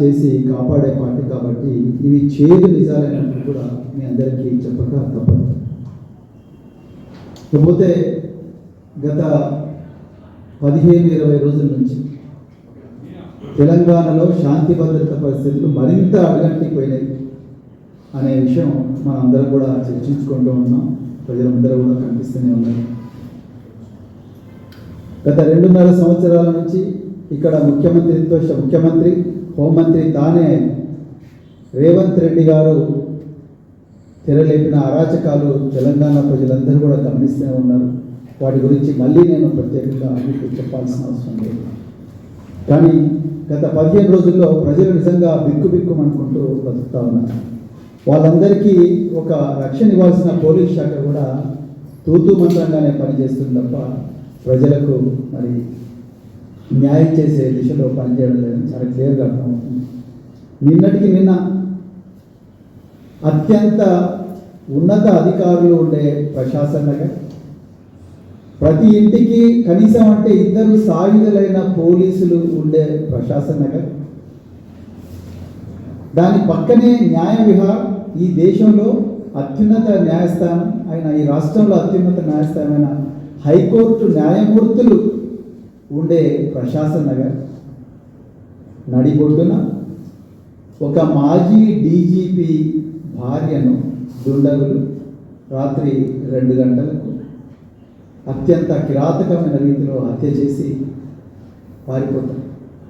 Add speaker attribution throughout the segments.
Speaker 1: చేసి కాపాడే పార్టీ కాబట్టి ఇవి చేదు నిజాలైనప్పుడు కూడా మీ అందరికీ చెప్పక తప్పదు. కాకపోతే గత 15-20 రోజుల నుంచి తెలంగాణలో శాంతి భద్రత పరిస్థితులు మరింత అడుగంటిపోయినాయి అనే విషయం మనం అందరం కూడా చర్చించుకుంటూ ఉన్నాం. ప్రజలందరూ కూడా కనిపిస్తూనే ఉన్నారు. గత 2.5 సంవత్సరాల నుంచి ఇక్కడ ముఖ్యమంత్రి హోంమంత్రి తానే రేవంత్ రెడ్డి గారు తెరలేపిన అరాచకాలు తెలంగాణ ప్రజలందరూ కూడా గమనిస్తూనే ఉన్నారు. వాటి గురించి మళ్ళీ నేను ప్రత్యేకంగా మీకు చెప్పాల్సిన అవసరం లేదు. కానీ గత 15 రోజుల్లో ప్రజలు నిజంగా బిక్కుమనుకుంటూ బతుకుతా ఉన్నారు. వాళ్ళందరికీ ఒక రక్షణ ఇవ్వాల్సిన పోలీస్ శాఖ కూడా తూతూ మంత్రంగానే పనిచేస్తుంది తప్ప ప్రజలకు మరి న్యాయం చేసే దిశలో పనిచేయడం లేదని చాలా క్లియర్గా అర్థమవుతుంది. నిన్నటికి నిన్న అత్యంత ఉన్నత అధికారులు ఉండే ప్రశాసన నగర్, ప్రతి ఇంటికి కనీసం అంటే 2 సాయుధులైన పోలీసులు ఉండే ప్రశాసన నగర్, దాని పక్కనే న్యాయ విహార్, ఈ దేశంలో అత్యున్నత న్యాయస్థానం అయిన, ఈ రాష్ట్రంలో అత్యున్నత న్యాయస్థానమైన హైకోర్టు న్యాయమూర్తులు ఉండే ప్రశాసన నగర్ నడిబొడ్డున ఒక మాజీ డీజీపీ భార్యను దుండగులు రాత్రి 2 గంటలకు అత్యంత కిరాతకమైన రీతిలో హత్య చేసి పారిపోతారు.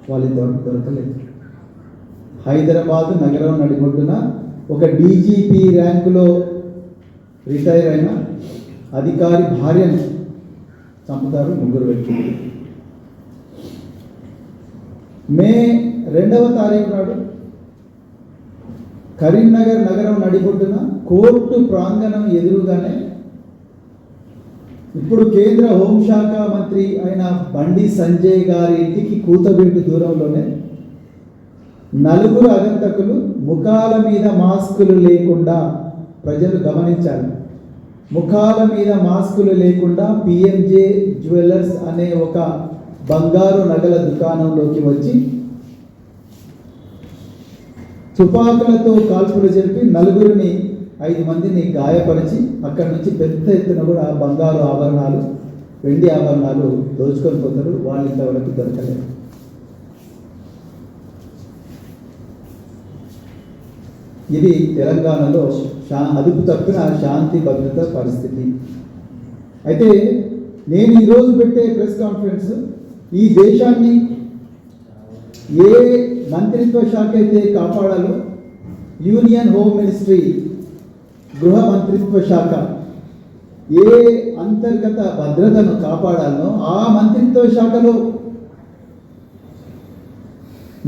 Speaker 1: వాళ్ళు దొరకలేదు. హైదరాబాద్ నగరం నడిబొడ్డున ఒక డీజీపీ ర్యాంకులో రిటైర్ అయిన అధికారి భార్యను చంపుతారు 3 వ్యక్తులు. మే 2వ తారీఖు నాడు కరీంనగర్ నగరం నడిబొడ్డున కోర్టు ప్రాంగణం ఎదురుగానే ఇప్పుడు కేంద్ర హోంశాఖ మంత్రి అయిన బండి సంజయ్ గారి ఇంటికి కూతబెట్టు దూరంలోనే 4 అగంతకులు ముఖాల మీద మాస్కులు లేకుండా, ప్రజలు గమనించాలి, ముఖాల మీద మాస్కులు లేకుండా పిఎంజే జ్యువెలర్స్ అనే ఒక బంగారు నగల దుకాణంలోకి వచ్చి తుపాకులతో కాల్పులు జరిపి 5 మందిని గాయపరిచి అక్కడి నుంచి పెద్ద ఎత్తున కూడా బంగారు ఆభరణాలు, వెండి ఆభరణాలు దోచుకొని పోతారు. వాళ్ళు ఇంతవరకు దొరకలేదు. ఇది తెలంగాణలో అదుపు తప్పిన శాంతి భద్రత పరిస్థితి. అయితే నేను ఈరోజు పెట్టే ప్రెస్ కాన్ఫరెన్స్ ఈ దేశాన్ని ఏ మంత్రిత్వ శాఖ అయితే కాపాడాలో, యూనియన్ హోమ్ మినిస్ట్రీ గృహ మంత్రిత్వ శాఖ ఏ అంతర్గత భద్రతను కాపాడాలో ఆ మంత్రిత్వ శాఖలో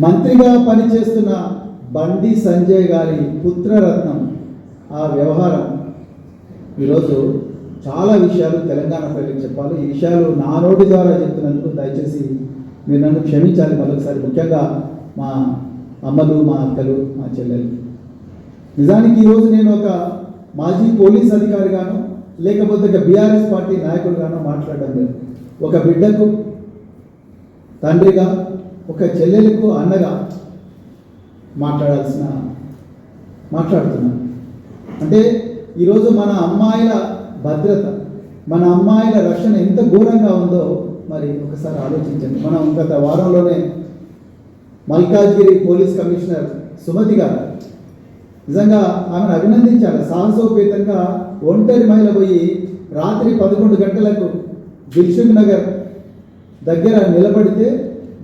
Speaker 1: మంత్రిగా పనిచేస్తున్న బండి సంజయ్ గారి పుత్రరత్నం ఆ వ్యవహారం ఈరోజు చాలా విషయాలు తెలంగాణ ప్రజలకు చెప్పాలి. ఈ విషయాలు నా నోటి ద్వారా చెప్తున్నందుకు దయచేసి మీరు నన్ను క్షమించాలి మరొకసారి. ముఖ్యంగా మా అమ్మలు, మా అక్కలు, మా చెల్లెలు. నిజానికి ఈరోజు నేను ఒక మాజీ పోలీస్ అధికారిగాను లేకపోతే ఒక బీఆర్ఎస్ పార్టీ నాయకుడిగానో మాట్లాడడం లేదు. ఒక బిడ్డకు తండ్రిగా, ఒక చెల్లెలకు అన్నగా మాట్లాడుతున్నాను. అంటే ఈరోజు మన అమ్మాయిల భద్రత, మన అమ్మాయిల రక్షణ ఎంత ఘోరంగా ఉందో మరి ఒకసారి ఆలోచించండి. మనం గత వారంలోనే మల్కాజ్గిరి పోలీస్ కమిషనర్ సుమతి గారు, నిజంగా ఆమెను అభినందించాలి. సాహసోపేతంగా ఒంటరి మహిళ పోయి రాత్రి 11 గంటలకు దిల్సుఖ్ నగర్ దగ్గర నిలబడితే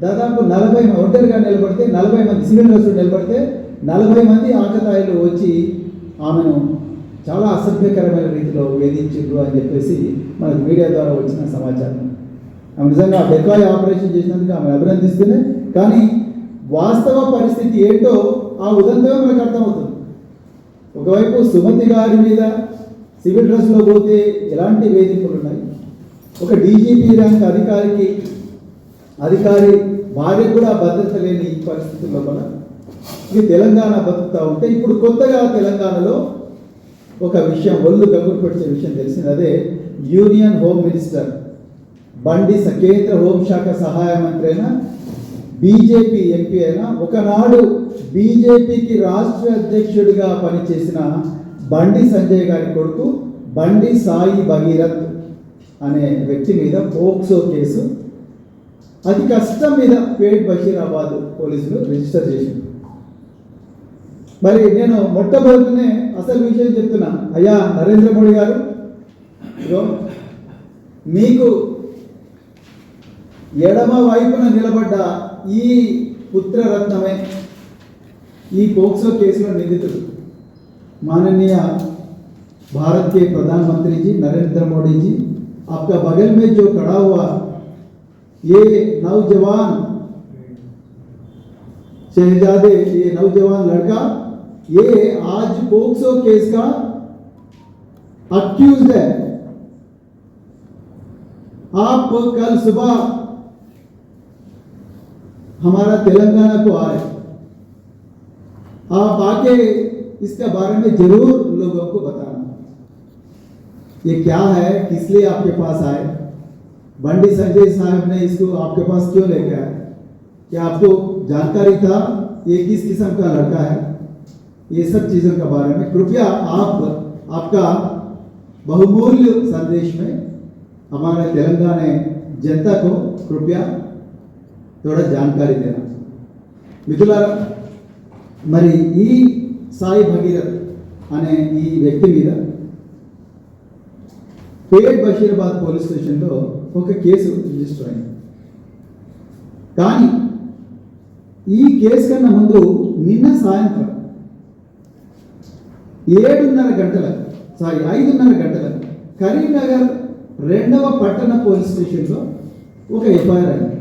Speaker 1: దాదాపు 40 ఒంటరిగా నిలబడితే 40 మంది సివిల్ డ్రెస్సులు నిలబడితే 40 మంది ఆకతాయిలు వచ్చి ఆమెను చాలా అసభ్యకరమైన రీతిలో వేధించారు అని చెప్పేసి మనకు మీడియా ద్వారా వచ్చిన సమాచారం. ఆమె నిజంగా డెకాయ్ ఆపరేషన్ చేసినందుకు ఆమె అభినందిస్తూనే, కానీ వాస్తవ పరిస్థితి ఏంటో ఆ ఉదంతమే మనకు అర్థమవుతుంది. ఒకవైపు సుమతి గారి మీద సివిల్ డ్రెస్లో పోతే ఎలాంటి వేధింపులు ఉన్నాయి, ఒక డీజీపీ ర్యాంక్ అధికారి భార్య కూడా భద్రత లేని ఈ పరిస్థితుల్లో కూడా ఇది తెలంగాణ బతుకుతూ ఉంటే, ఇప్పుడు కొత్తగా తెలంగాణలో ఒక విషయం ఒళ్ళు గగురు పెట్టే విషయం తెలిసింది. అదే యూనియన్ హోమ్ మినిస్టర్ కేంద్ర హోంశాఖ సహాయ మంత్రి అయిన బీజేపీ ఎంపీ అయినా ఒకనాడు బీజేపీకి రాష్ట్ర అధ్యక్షుడిగా పనిచేసిన బండి సంజయ్ గారి కొడుకు బండి సాయి భగీరథ్ అనే వ్యక్తి మీద పోక్సో కేసు అతి కష్టం మీద పేట్ బషీరాబాద్ పోలీసులు రిజిస్టర్ చేసింది. మరి నేను మొట్టమొదటినే అసలు విషయం చెప్తున్నా, అయ్యా నరేంద్ర మోడీ గారు, మీకు ఎడమ వైపున నిలబడ్డ ఈ పుత్రరత్నమే ఈ పోక్సో కేసులో నిందితుడు. माननीय भारत के प्रधानमंत्री जी नरेंद्र मोदी जी, आपका बगल में जो खड़ा हुआ ये नौजवान शहजादे, ये नौजवान लड़का, ये आज पोक्सो केस का अक्यूज्ड है। आप कल सुबह हमारा तेलंगाना को आ रहे, आप आके इसके बारे में जरूर लोगों को बताना, ये क्या है, किस लिए आपके पास आए, बंडी संजय साहब ने इसको आपके पास क्यों लेके आए, क्या आपको जानकारी था ये किस किस्म का लड़का है, ये सब चीज़ों के बारे में कृपया आप आपका बहुमूल्य संदेश में हमारे तेलंगाना जनता को कृपया थोड़ा जानकारी देना। मित्रुलारा, మరి ఈ సాయి భగీరథ్ అనే ఈ వ్యక్తి మీద పేట్ బషీరాబాద్ పోలీస్ స్టేషన్లో ఒక కేసు రిజిస్టర్ అయింది. కానీ ఈ కేసు కన్నా ముందు నిన్న సాయంత్రం 5:30 గంటలకు కరీంనగర్ 2వ పట్టణ పోలీస్ స్టేషన్లో ఒక ఎఫ్ఐఆర్ అయింది.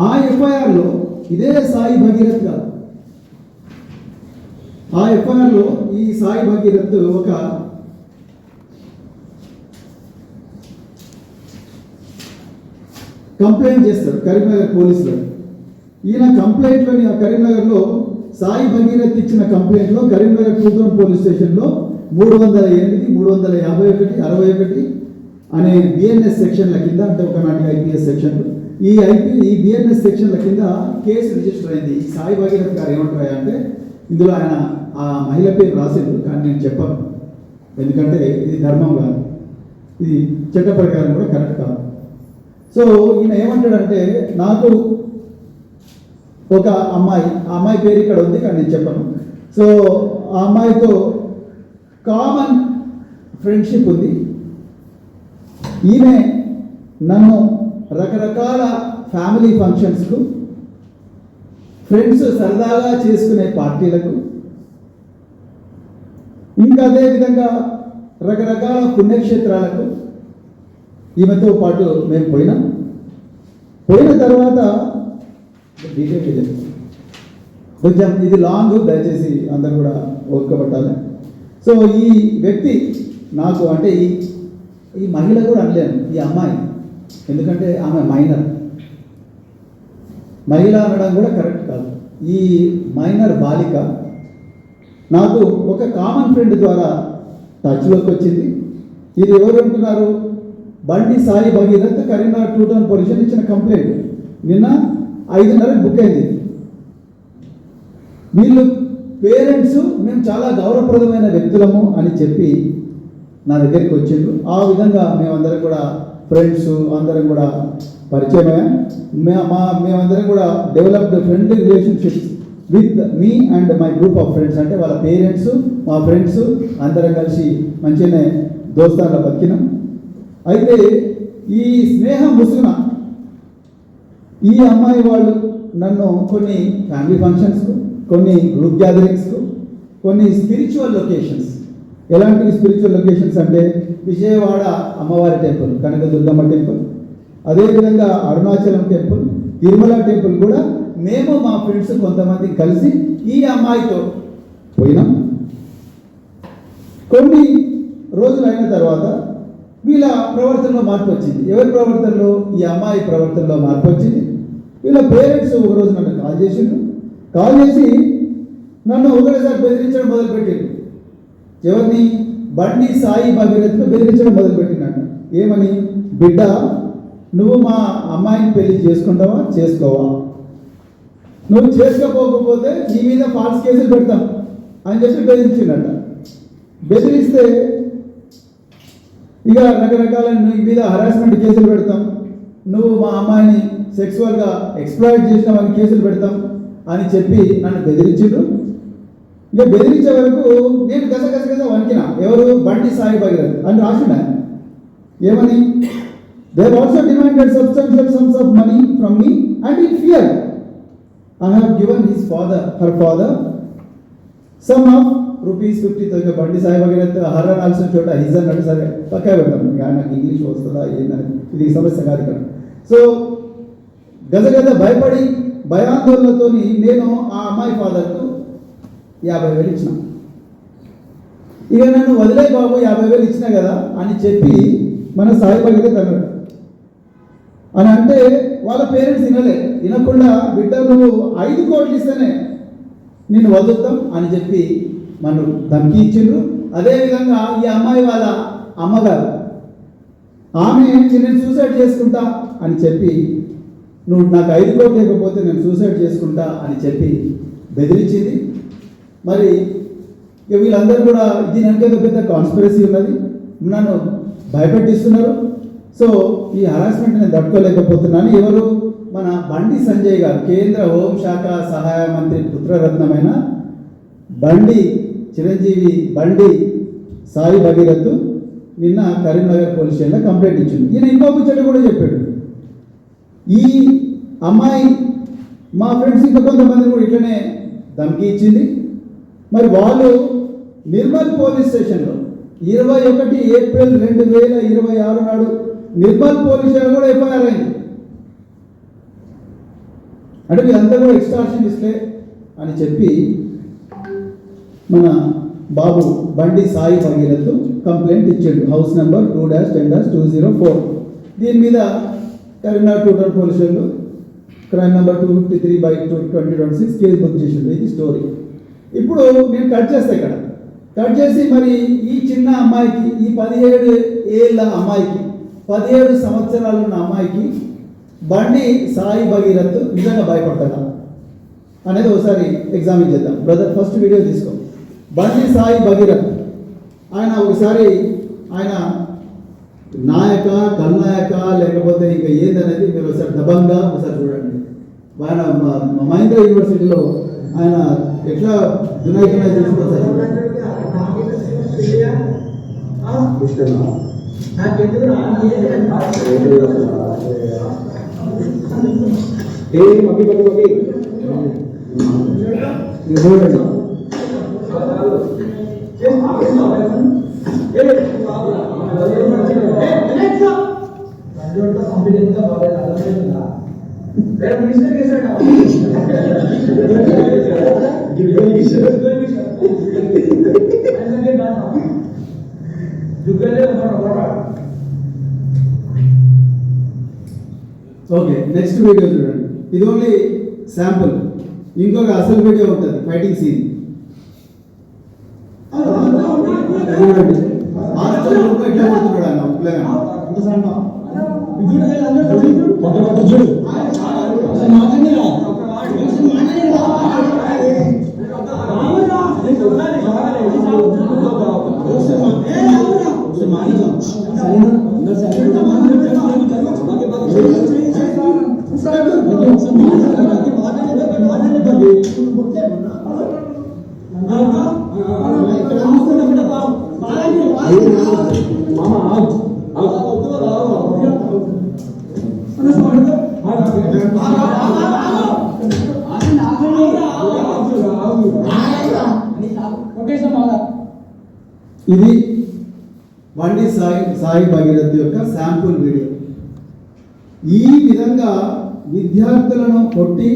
Speaker 1: ఆ ఎఫ్ఐఆర్లో ఇదే సాయి భగీరథ్ గారు, ఆ ఎఫ్ఐఆర్లో ఈ సాయి భగీరథ్ ఒక కంప్లైంట్ చేస్తాడు కరీంనగర్ పోలీసులు. ఈయన కంప్లైంట్లోని ఆ కరీంనగర్లో సాయి భగీరథ్ ఇచ్చిన కంప్లైంట్లో కరీంనగర్ 2 టౌన్ పోలీస్ స్టేషన్లో 308, 351, 61 అనే బిఎన్ఎస్ సెక్షన్ల కింద, అంటే ఒకనాటి ఐపీఎస్ సెక్షన్లు, ఈ బిఎన్ఎస్ సెక్షన్ల కింద కేసు రిజిస్టర్ అయింది. ఈ సాయి భగీరథ్ గారు ఏమంటారా అంటే, ఇందులో ఆయన ఆ మహిళ పేరు రాసిండు, కానీ నేను చెప్పను, ఎందుకంటే ఇది ధర్మం కాదు, ఇది చట్ట ప్రకారం కూడా కరెక్ట్ కాదు. సో ఈయన ఏమంటాడంటే, నాకు ఒక అమ్మాయి, ఆ అమ్మాయి పేరు ఇక్కడ ఉంది కానీ నేను చెప్పను. సో ఆ అమ్మాయితో కామన్ ఫ్రెండ్షిప్ ఉంది. ఈమె నన్ను రకరకాల ఫ్యామిలీ ఫంక్షన్స్కు, ఫ్రెండ్స్ సరదాగా చేసుకునే పార్టీలకు, ఇంకా అదేవిధంగా రకరకాల పుణ్యక్షేత్రాలకు ఈమెతో పాటు మేము పోయిన తర్వాత కొంచెం ఇది లాంగ్, దయచేసి అందరు కూడా ఓర్కబట్టాలి. సో ఈ వ్యక్తి నాకు, అంటే ఈ మహిళ కూడా అనలేను, ఈ అమ్మాయి, ఎందుకంటే ఆమె మైనర్, మహిళ అనడం కూడా కరెక్ట్ కాదు. ఈ మైనర్ బాలిక నాకు ఒక కామన్ ఫ్రెండ్ ద్వారా టచ్లోకి వచ్చింది. ఇది ఎవరు అంటున్నారు, బండి సాయి భగీరథ్ కరీంనగర్ 2 టౌన్ పోలీస్ ఇచ్చిన కంప్లైంట్ నిన్న 5:30 బుక్ అయింది. వీళ్ళు పేరెంట్స్ మేము చాలా గౌరవప్రదమైన వ్యక్తులము అని చెప్పి నా దగ్గరికి వచ్చిండ్రు. ఆ విధంగా మేమందరం కూడా ఫ్రెండ్స్ అందరం కూడా పరిచయమే. మేమందరం కూడా developed friendly relationships with me and my group of friends, అంటే వాళ్ళ పేరెంట్స్, మా ఫ్రెండ్స్ అందరం కలిసి మంచిగానే దోస్తాన్లో బతికినాం. అయితే ఈ స్నేహం ముసుగున ఈ అమ్మాయి వాళ్ళు నన్ను కొన్ని ఫ్యామిలీ ఫంక్షన్స్కు, కొన్ని గ్రూప్ గ్యాదరింగ్స్కు, కొన్ని స్పిరిచువల్ లొకేషన్స్, ఎలాంటి స్పిరిచువల్ లొకేషన్స్ అంటే విజయవాడ అమ్మవారి టెంపుల్, కనకదుర్గమ్మ టెంపుల్, అదేవిధంగా అరుణాచలం టెంపుల్, తిరుమల టెంపుల్ కూడా మేము మా ఫ్రెండ్స్ కొంతమంది కలిసి ఈ అమ్మాయితో పోయినాం. కొన్ని రోజులు అయిన తర్వాత వీళ్ళ ప్రవర్తనలో మార్పు వచ్చింది. ఎవరి ప్రవర్తనలో? ఈ అమ్మాయి ప్రవర్తనలో మార్పు వచ్చింది. వీళ్ళ పేరెంట్స్ ఒకరోజు నన్ను కాల్ చేసి నన్ను ఒకటేసారి బెదిరించడం మొదలుపెట్టారు. ఎవరిని? బండి సాయి భగీరథ్ను బెదిరించడం మొదలుపెట్టినట్టు. ఏమని? బిడ్డ నువ్వు మా అమ్మాయిని పెళ్లి చేసుకుంటావా చేసుకోవా, నువ్వు చేసుకోకపోతే నీ మీద ఫాల్స్ కేసులు పెడతాం అని చెప్పి బెదిరించిండట. బెదిరిస్తే ఇక రకరకాల నీ మీద హరాస్మెంట్ కేసులు పెడతాం, నువ్వు మా అమ్మాయిని సెక్సువల్గా ఎక్స్ప్లాయిట్ చేసినావని కేసులు పెడతాం అని చెప్పి నన్ను బెదిరించిండ్రు. ఇక బెదిరించే వరకు నేను గసగస వణికిన. ఎవరు? బండి సాయి భగీరథ్ అని రాసిన. ఏమని? They also demanded substantial sums of money from me and in fear I have given her father some of ₹50,000. బండి సాయి భగీరథ్ హర్ అనాల్సిన చోట హిజ్ అన్నట్టు సరే పక్కా పెడతాను. నాకు ఇంగ్లీష్ వస్తుందా ఏందని ఇది సమస్య కాదు ఇక్కడ. సో గజగజ భయపడి భయాందోళనతో నేను ఆ అమ్మాయి ఫాదర్కు 50,000 ఇచ్చిన. ఇక నన్ను వదిలే బాబు 50,000 ఇచ్చినా కదా అని చెప్పి మన సాయి భగీరథ్ అన్నాడు. అని అంటే వాళ్ళ పేరెంట్స్ వినకుండా బిడ్డ నువ్వు 5 కోట్లు ఇస్తేనే నిన్ను వదులుతాం అని చెప్పి మనం ధమ్కి ఇచ్చిండ్రు. అదేవిధంగా ఈ అమ్మాయి వాళ్ళ అమ్మగారు ఆమె నేను సూసైడ్ చేసుకుంటా అని చెప్పి, నువ్వు నాకు 5 కోట్లు లేకపోతే నేను సూసైడ్ చేసుకుంటా అని చెప్పి బెదిరించింది. మరి వీళ్ళందరూ కూడా దీని వెనక పెద్ద కాన్స్పిరసీ ఉన్నది, నన్ను భయపెట్టిస్తున్నారు. సో ఈ హరాస్మెంట్ నేను తట్టుకోలేకపోతున్నాను. ఎవరు? మన బండి సంజయ్ గారు, కేంద్ర హోంశాఖ సహాయ మంత్రి పుత్రరత్నమైన బండి చిరంజీవి బండి సాయి భగీరథ్ నిన్న కరీంనగర్ పోలీస్ స్టేషన్లో కంప్లైంట్ ఇచ్చింది. ఈయన ఇంకో ముచ్చట కూడా చెప్పాడు. ఈ అమ్మాయి మా ఫ్రెండ్స్ ఇంకా కొంతమంది కూడా ఇట్లనే ధమ్కి ఇచ్చింది. మరి వాళ్ళు నిర్మల్ పోలీస్ స్టేషన్లో 21 ఏప్రిల్ 2026 నాడు నిర్మల్ పోలీస్ స్టేషన్ కూడా ఎఫ్ఐఆర్ అయింది. అంటే వీళ్ళంతా కూడా ఎక్స్టార్షనిస్ట్లే అని చెప్పి మన బాబు బండి సాయి భగీరథ్ కంప్లైంట్ ఇచ్చాడు. House number 2-10-204. దీని మీద కరీంనగర్ టూటల్ పోలీస్ స్టేషన్లో క్రైమ్ నెంబర్ 253/2026 కేసు బుక్ చేసిండు. ఇది స్టోరీ. ఇప్పుడు నేను కట్ చేస్తే ఇక్కడ కట్ చేసి మరి ఈ చిన్న అమ్మాయికి, ఈ 17 ఏళ్ళ అమ్మాయికి, 17 సంవత్సరాలు ఉన్న అమ్మాయికి బండి సాయి భగీరథ్ నిజంగా భయపడతాడా అనేది ఒకసారి ఎగ్జామిన్ చేద్దాం. బ్రదర్ ఫస్ట్ వీడియో తీసుకో. బండి సాయి భగీరథ్ ఆయన ఒకసారి ఆయన నాయక కల్నాయక లేకపోతే ఇంకా ఏందనేది మీరు ఒకసారి దబంగా ఒకసారి చూడండి. ఆయన మహేంద్ర యూనివర్సిటీలో ఆయన ఎట్లా దునాయికనా చేసిందో ఒకసారి చూడండి. చూడండి ఓకే, నెక్స్ట్ వీడియో చూడండి. ఇది ఓన్లీ శాంపుల్. ఇంకొక అసలు వీడియో ఉంటుంది, ఫైటింగ్ సీన్ చూడండి. ఎట్లా కొడుతున్నాడు అన్న పిల్లగా. ఇది బండి సాయి భగీరథ్ యొక్క శాంపుల్ వీడియో. ఈ విధంగా విద్యార్థులను కొట్టి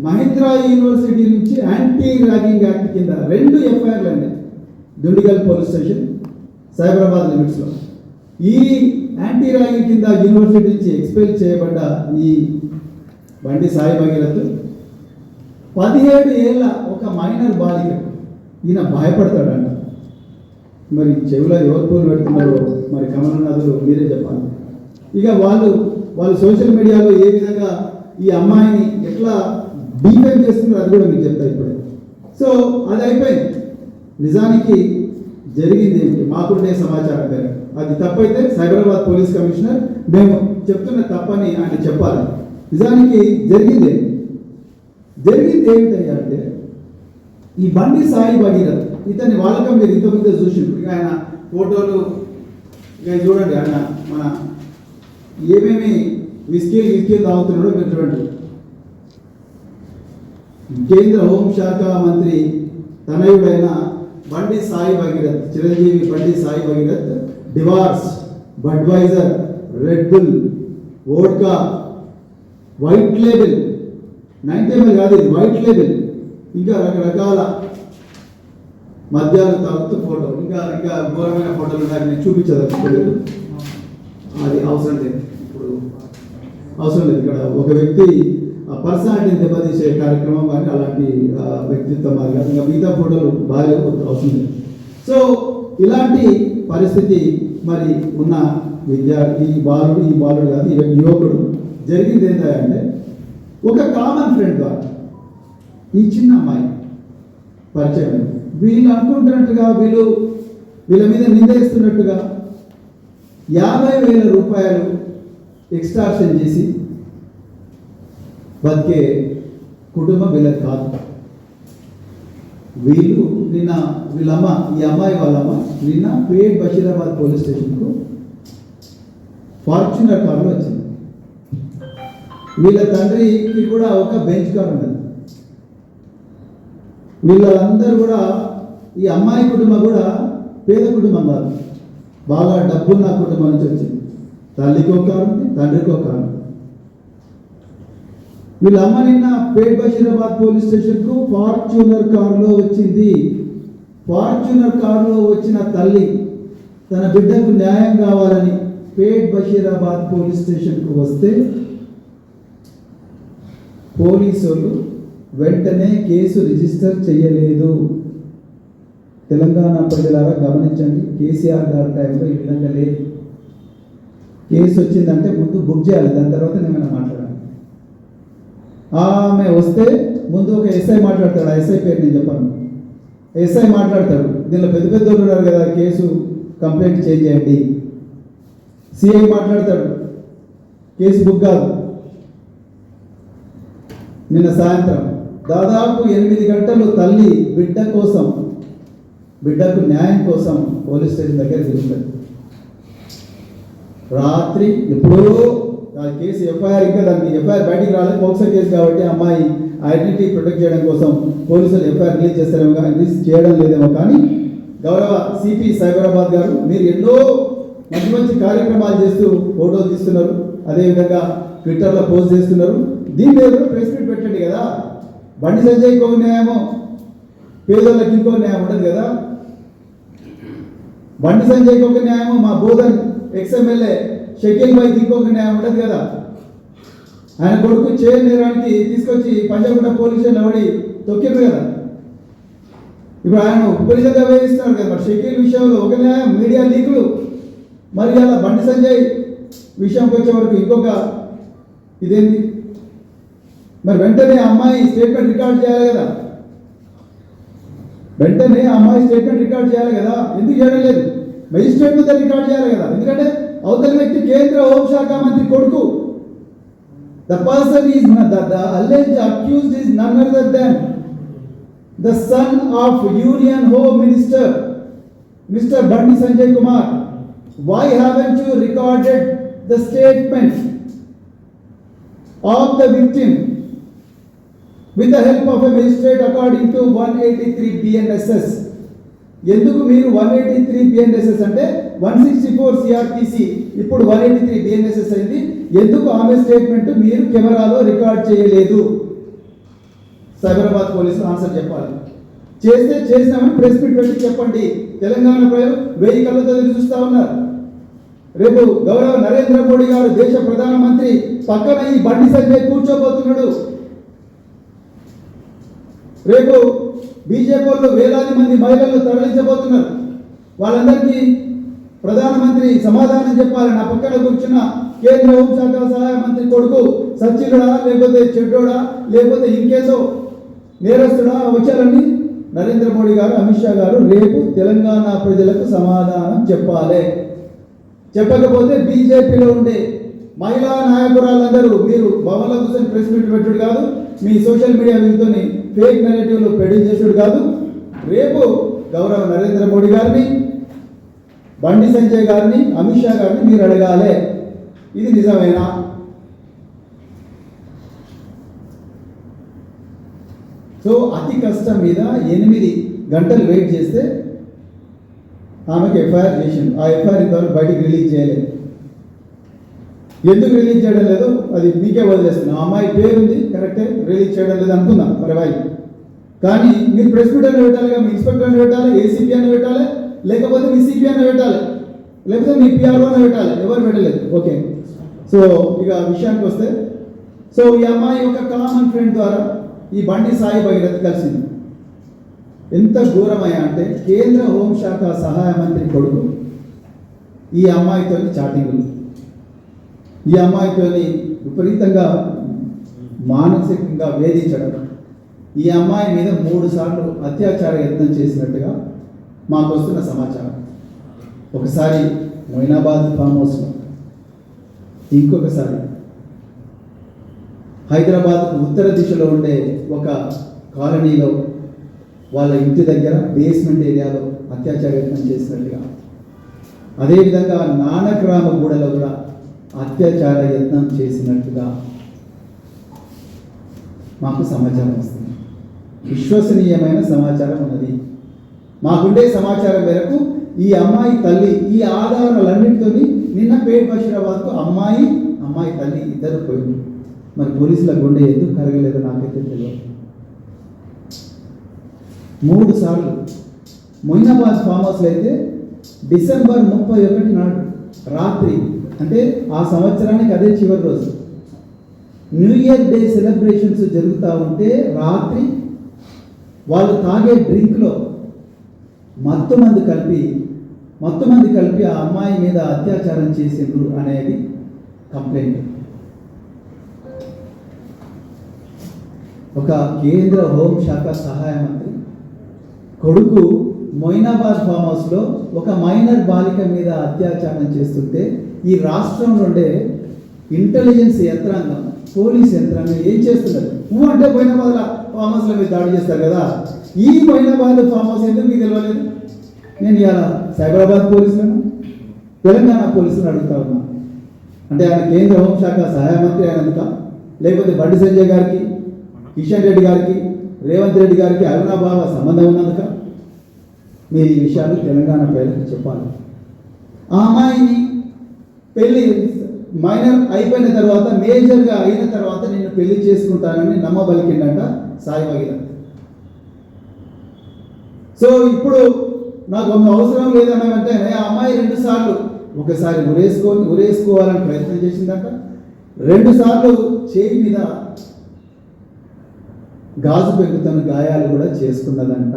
Speaker 1: మహేంద్ర యూనివర్సిటీ నుంచి యాంటీ ర్యాగింగ్ యాక్ట్ కింద 2 ఎఫ్ఐఆర్లు అయినాయి. దుండిగల్ పోలీస్ స్టేషన్, సైబరాబాద్ లిమిట్స్లో. ఈ యాంటీ ర్యాగింగ్ కింద యూనివర్సిటీ నుంచి ఎక్స్పెల్ చేయబడ్డ ఈ బండి సాయి భగీరథ్ 17 ఏళ్ళ ఒక మైనర్ బాలిక. ఈయన భయపడతాడంట. మరి చెవులో ఎవరు పూలు పెడుతున్నారో మరి కమలనాథులు మీరే చెప్పాలి. ఇక వాళ్ళు వాళ్ళు సోషల్ మీడియాలో ఏ విధంగా ఈ అమ్మాయిని ఎట్లా డీఫేమ్ చేస్తున్నారు అది కూడా మీకు చెప్తా ఇప్పుడే. సో అది అయిపోయింది. నిజానికి జరిగింది ఏంటి మాకుండే సమాచారం పేరు అది తప్పైతే సైబరాబాద్ పోలీస్ కమిషనర్ మేము చెప్తున్న తప్పని ఆయన చెప్పాలి. నిజానికి జరిగింది ఏమిటయ్యా అంటే ఈ బండి సాయి భగీరథ్ ఇతని వాళ్ళకం మీరు ఇంతకుముందే చూసిండ్రు. ఇక ఆయన ఫోటోలు ఇక చూడండి, ఆయన మన ఏమేమి విస్కీలు తాగుతున్నాడో మీరు చూడండి. కేంద్ర హోంశాఖ మంత్రి తనయుడైన బండి Sai Bhagirath, Chiranjeevi Bandi Sai Bhagirath Dewar's, Budweiser, Red Bull, vodka, White Label, 90 ml కాదు ఇది వైట్ లేబుల్, ఇంకా రకరకాల మద్యాలు తాగుతూ ఫోటో, ఇంకా ఘోరమైన ఫోటోలు ఉన్నాయి. నేను చూపించదలుచుకోలేదు, అది అవసరం లేదు, ఇప్పుడు అవసరం లేదు. ఇక్కడ ఒక వ్యక్తి పర్సనాలిటీని దెబ్బతీసే కార్యక్రమం కానీ అలాంటి వ్యక్తిత్వం అది కాదు, ఇంకా మిగతా ఫోటోలు బాగా అవసరం లేదు. సో ఇలాంటి పరిస్థితి మరి ఉన్న విద్యార్థి బాలుడు కాదు యువకుడు జరిగింది ఏంటంటే ఒక కామన్ ఫ్రెండ్ ద్వారా ఈ చిన్న అమ్మాయి పరిచయం. వీళ్ళు అనుకుంటున్నట్టుగా వీళ్ళ మీద నిందేస్తున్నట్టుగా 50,000 రూపాయలు ఎక్స్ట్రాక్షన్ చేసి బతికే కుటుంబం వీళ్ళకి కాదు. వీళ్ళమ్మ ఈ అమ్మాయి వాళ్ళమ్మ నిన్న పేట్ బషీరాబాద్ పోలీస్ స్టేషన్కు ఫార్చునర్ కార్లో వచ్చింది. వీళ్ళ తండ్రికి కూడా ఒక బెంచ్ కార్ ఉన్నది. వీళ్ళందరూ కూడా ఈ అమ్మాయి కుటుంబం కూడా పేద కుటుంబం కాదు, బాగా డబ్బున్న కుటుంబం నుంచి వచ్చింది. తల్లికి ఒక కారు ఉంది, తండ్రికి ఒక కారు. వీళ్ళ అమ్మ నిన్న పేట్ బషీరాబాద్ పోలీస్ స్టేషన్కు ఫార్చునర్ కారులో వచ్చింది. ఫార్చునర్ కారులో వచ్చిన తల్లి తన బిడ్డకు న్యాయం కావాలని పేట్ బషీరాబాద్ పోలీస్ స్టేషన్కు వస్తే పోలీసులు వెంటనే కేసు రిజిస్టర్ చేయలేదు. తెలంగాణ ప్రజలారా గమనించండి, కేసీఆర్ గారి టైంలో ఈ విధంగా లేదు. కేసు వచ్చిందంటే ముందు బుక్ చేయాలి, దాని తర్వాత ఏమైనా మాట్లాడాలి. ఆమె వస్తే ముందు ఒక ఎస్ఐ మాట్లాడతాడు, ఆ ఎస్ఐ పేరు నేను చెప్పాను. ఎస్ఐ మాట్లాడతాడు, దీనిలో పెద్ద పెద్దోళ్ళు ఉన్నారు కదా, కేసు కంప్లైంట్ చేంజ్ చేయండి. సిఐ మాట్లాడతాడు, కేసు బుక్ కాదు. నిన్న సాయంత్రం దాదాపు 8 గంటలు తల్లి బిడ్డకు న్యాయం కోసం పోలీస్ స్టేషన్ దగ్గర తిరుగుతాడు. రాత్రి ఎప్పుడో ఆ కేసు ఎఫ్ఐఆర్, ఇంకా దానికి ఎఫ్ఐఆర్ బయటికి రాలేదు, పోక్సో కేసు కాబట్టి అమ్మాయి ఐడెంటిటీ ప్రొటెక్ట్ చేయడం కోసం పోలీసులు ఎఫ్ఐఆర్ రిలీజ్ చేస్తారేమో కానీ రిలీజ్ చేయడం లేదేమో. కానీ గౌరవ సిపి సైబరాబాద్ గారు మీరు ఎన్నో మంచి కార్యక్రమాలు చేస్తూ ఫోటోలు తీస్తున్నారు, అదేవిధంగా ట్విట్టర్లో పోస్ట్ చేస్తున్నారు. దీని మీద ప్రెస్ మీట్ పెట్టండి కదా. బండి సంజయ్కి ఒక న్యాయమో పేదోళ్ళకి ఇంకో న్యాయం ఉండదు కదా. బండి సంజయ్కి ఒక న్యాయమో మా బోధన్ ఎక్స్ఎమ్మెల్యే షకీల్ భాయ్కి ఇంకొక న్యాయం ఉండదు కదా. ఆయన కొడుకు చేయని నేరానికి తీసుకొచ్చి పంజాగుట్ట పోలీస్ స్టేషన్ ఎవడి తొక్కిరు కదా. ఇప్పుడు ఆయన ఉపరితంగా వేయిస్తున్నారు కదా. మరి షకీల్ విషయంలో ఒక న్యాయం, మీడియా లీకులు, మరి అలా బండి సంజయ్ విషయంకి వచ్చే వరకు ఇంకొక ఇదేంటి. మరి వెంటనే అమ్మాయి స్టేట్మెంట్ రికార్డ్ చేయాలి కదా. ఎందుకు చేయడం లేదు? మెజిస్ట్రేట్ మీద రికార్డ్ చేయాలి కదా. ఎందుకంటే అవతల వ్యక్తి కేంద్ర హోంశాఖ మంత్రి కొడుకు. The person is the alleged accused is none other than the son of Union Home Minister Mr. Bandi Sanjay Kumar. Why haven't you recorded the statement of the victim with the help of a magistrate according to 183 BNSS? ఎందుకు మీరు 183 BNSS అంటే 164 CRPC ఇప్పుడు 183 BNSS అయింది. ఎందుకు ఆమె statement మీరు కెమెరాలో record చేయలేదు? సైబరాబాద్ పోలీసులు ఆన్సర్ చెప్పాలి. చేసినామని ప్రెస్ మీట్ పెట్టి చెప్పండి. తెలంగాణ ప్రజలు 1000 కళ్ళతో ఎదురు చూస్తూ ఉన్నారు. రేపు గౌరవ నరేంద్ర మోడీ గారు దేశ ప్రధానమంత్రి పక్కన ఈ బండి సంజయ్ కూర్చోబోతున్నాడు. రేపు బీజేపీ వాళ్ళు వేలాది మంది మహిళలు తరలించబోతున్నారు. వాళ్ళందరికీ ప్రధానమంత్రి సమాధానం చెప్పాలి. నా పక్కన కూర్చున్న కేంద్ర హోంశాఖ సహాయ మంత్రి కొడుకు సచ్చినుడా, లేకపోతే చెడ్డోడా, లేకపోతే ఇంకేదో నేరస్తుడా వచ్చారని నరేంద్ర మోడీ గారు, అమిత్ షా గారు రేపు తెలంగాణ ప్రజలకు సమాధానం చెప్పాలి. చెప్పకపోతే బీజేపీలో ఉండే మహిళా నాయకురాలందరూ మీరు భవన్ల కూర్చొని ప్రెస్ మీట్ పెట్టుడు కాదు, మీ సోషల్ మీడియా వీళ్ళతోని ఫేక్ నెరేటివ్లు పెడింగ్ చేసుడు కాదు. రేపు గౌరవ నరేంద్ర మోడీ గారిని, బండి సంజయ్ గారిని, అమిత్ షా గారిని మీరు అడగాలి, ఇది నిజమేనా? సో అతి కష్టం మీద 8 గంటలు వెయిట్ చేస్తే ఆమెకి ఎఫ్ఐఆర్ చేసిండు. ఆ ఎఫ్ఐఆర్ ఇంతవరకు బయటికి రిలీజ్ చేయలేదు. ఎందుకు రిలీజ్ చేయడం లేదు అది మీకే వదిలేస్తున్నాం. ఆ అమ్మాయి పేరుంది కరెక్టే, రిలీజ్ చేయడం లేదు అనుకుందాం పర్వాయి. కానీ మీరు ప్రెస్ మీట్ అని పెట్టాలిగా, మీ ఇన్స్పెక్టర్ అని పెట్టాలి, ఏసీపీ అని పెట్టాలి, లేకపోతే మీ సిపి అని పెట్టాలి, లేకపోతే మీ పిఆర్ఓ అని పెట్టాలి. ఎవరు పెట్టలేదు. ఓకే, సో ఇక విషయానికి వస్తే, సో ఈ అమ్మాయి యొక్క కామన్ ఫ్రెండ్ ద్వారా ఈ బండి సాయి భగీరథ కలిసింది. ఎంత ఘోరమయ్యా అంటే కేంద్ర హోంశాఖ సహాయ మంత్రి కొడుకు ఈ అమ్మాయితో చాటింగులు, ఈ అమ్మాయితో విపరీతంగా మానసికంగా వేధించడం, ఈ అమ్మాయి మీద 3 సార్లు అత్యాచార యత్నం చేసినట్టుగా మాకు వస్తున్న సమాచారం. ఒకసారి మొయినాబాద్ ఫామ్ హౌస్లో, ఇంకొకసారి హైదరాబాద్కు ఉత్తర దిశలో ఉండే ఒక కాలనీలో వాళ్ళ ఇంటి దగ్గర బేస్మెంట్ ఏరియాలో అత్యాచార యత్నం చేసినట్టుగా, అదేవిధంగా నానక్రామగూడలో కూడా అత్యాచార యత్నం చేసినట్టుగా మాకు సమాచారం వస్తుంది. విశ్వసనీయమైన సమాచారం ఉన్నది. మాకుండే సమాచారం మేరకు ఈ అమ్మాయి తల్లి ఈ ఆధారాలన్నింటితో నిన్న పేట్ బషీరాబాద్కు అమ్మాయి తల్లి ఇద్దరు పోయింది. మరి పోలీసుల గుండె ఎందుకు కరగలేదో నాకైతే తెలియదు. 3 సార్లు మొయినాబాద్ ఫామ్ హౌస్లో అయితే డిసెంబర్ 31 నాడు రాత్రి, అంటే ఆ సంవత్సరానికి అదే చివరి రోజు, న్యూ ఇయర్ డే సెలబ్రేషన్స్ జరుగుతూ ఉంటే రాత్రి వాళ్ళు తాగే డ్రింక్లో మత్తుమంది కలిపి ఆ అమ్మాయి మీద అత్యాచారం చేసిండ్రు అనేది కంప్లైంట్. ఒక కేంద్ర హోంశాఖ సహాయ మంత్రి కొడుకు మొయినాబాద్ ఫామ్ హౌస్లో ఒక మైనర్ బాలిక మీద అత్యాచారం చేస్తుంటే ఈ రాష్ట్రం నుండే ఇంటెలిజెన్స్ యంత్రాంగం, పోలీస్ యంత్రాంగం ఏం చేస్తున్నారు? అంటే మొయినాబాద్ ఫామ్ హౌస్లో మీరు దాడి చేస్తారు కదా, ఈ మొయినాబాద్ ఫామ్ హౌస్ ఎందుకు మీకు తెలియలేదు? నేను ఇలా సైబరాబాద్ పోలీసులను, తెలంగాణ పోలీసులను అడుగుతా ఉన్నా. అంటే ఆయన కేంద్ర హోంశాఖ సహాయ మంత్రి అయినందుక, లేకపోతే బండి సంజయ్ గారికి, కిషన్ రెడ్డి గారికి, రేవంత్ రెడ్డి గారికి అరుణాభావ సంబంధం ఉన్నందుక? మీరు ఈ విషయాలు తెలంగాణ ప్రజలకు చెప్పాలి. ఆ అమ్మాయిని పెళ్లి మైనర్ అయిపోయిన తర్వాత, మేజర్గా అయిన తర్వాత నేను పెళ్లి చేసుకుంటానని నమ్మబలికిందంట సాయి భగీరథ. సో ఇప్పుడు నాకు అవసరం లేదన్న వెంటనే ఆ అమ్మాయి 2 సార్లు, ఒకసారి ఉరేసుకోవాలని ప్రయత్నం చేసిందంట, 2 సార్లు చేయి మీద గాజు పెంకుతున్న గాయాలు కూడా చేసుకున్నదంట.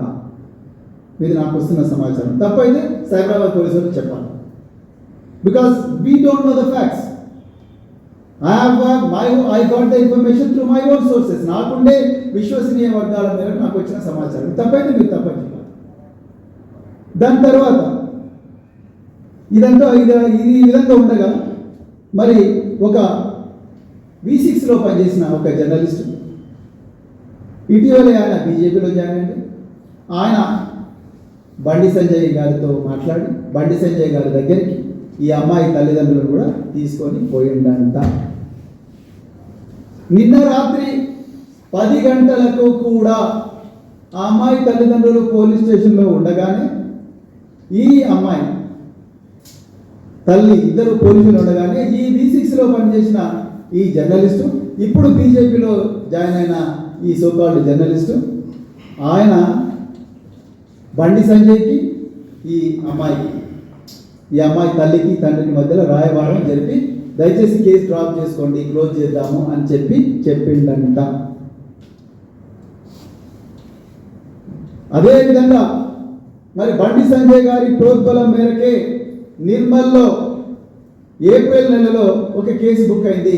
Speaker 1: ఇది నాకు వస్తున్న సమాచారం. తప్పైతే సైబరాబాద్ పోలీసులకు చెప్పాలి. Because we don't know the facts. I got the information through my own sources. నాకుండే విశ్వసనీయ వర్గాల మేరకు నాకు వచ్చిన సమాచారం. తప్పైతే మీరు తప్పని చెప్పాలి. దాని తర్వాత ఇదంతా ఈ విధంగా ఉండగా మరి ఒక V6లో పనిచేసిన ఒక జర్నలిస్ట్ ఇటీవలే ఆయన బీజేపీలో జాయిన్ అయ్యింది. ఆయన బండి సంజయ్ గారితో మాట్లాడి బండి సంజయ్ గారి దగ్గరికి ఈ అమ్మాయి తల్లిదండ్రులను కూడా తీసుకొని పోయిండంట. నిన్న రాత్రి 10 గంటలకు కూడా ఆ అమ్మాయి తల్లిదండ్రులు పోలీస్ స్టేషన్లో ఉండగానే ఈ అమ్మాయి తల్లి ఇద్దరు పోలీసులు ఉండగానే ఈ V6లో పనిచేసిన ఈ జర్నలిస్టు, ఇప్పుడు బీజేపీలో జాయిన్ అయిన ఈ సోకాల్డ్ జర్నలిస్టు, ఆయన బండి సంజయ్కి ఈ అమ్మాయి తల్లికి తండ్రికి మధ్యలో రాయబారం జరిపి దయచేసి కేసు డ్రాప్ చేసుకోండి, క్లోజ్ చేద్దాము అని చెప్పిండంట. అదేవిధంగా మరి బండి సంజయ్ గారి ప్రోద్బలం మేరకే నిర్మల్లో ఏప్రిల్ నెలలో ఒక కేసు బుక్ అయింది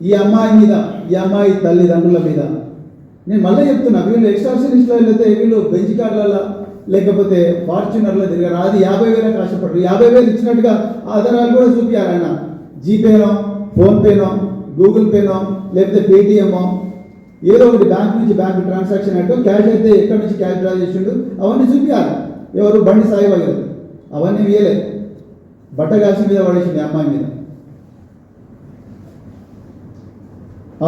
Speaker 1: ఈ అమ్మాయి మీద, ఈ అమ్మాయి తల్లిదండ్రుల మీద. నేను మళ్ళీ చెప్తున్నా, వీళ్ళు ఎక్స్ట్రాషనిస్ట్లో వెళ్తే వీళ్ళు బెంచ్ కార్లలో లేకపోతే ఫార్చునర్లో తిరిగారు. అది 50,000 ఆశపడ్డారు. 50,000 ఇచ్చినట్టుగా ఆధారాలు కూడా చూపించారు. ఆయన జీపేనో, ఫోన్పేనో, గూగుల్ పేనో, లేకపోతే పేటిఎమ్మో, ఏదో ఒకటి బ్యాంక్ నుంచి బ్యాంక్ ట్రాన్సాక్షన్ అంటే క్యాష్ అయితే ఎక్కడి నుంచి క్యాష్ డ్రా చేసిండు అవన్నీ చూపించాలి. ఎవరు బండి సాయి వగరు అవన్నీ వేయలేదు. బట్టగాసి మీద పడేసింది అమ్మాయి మీద.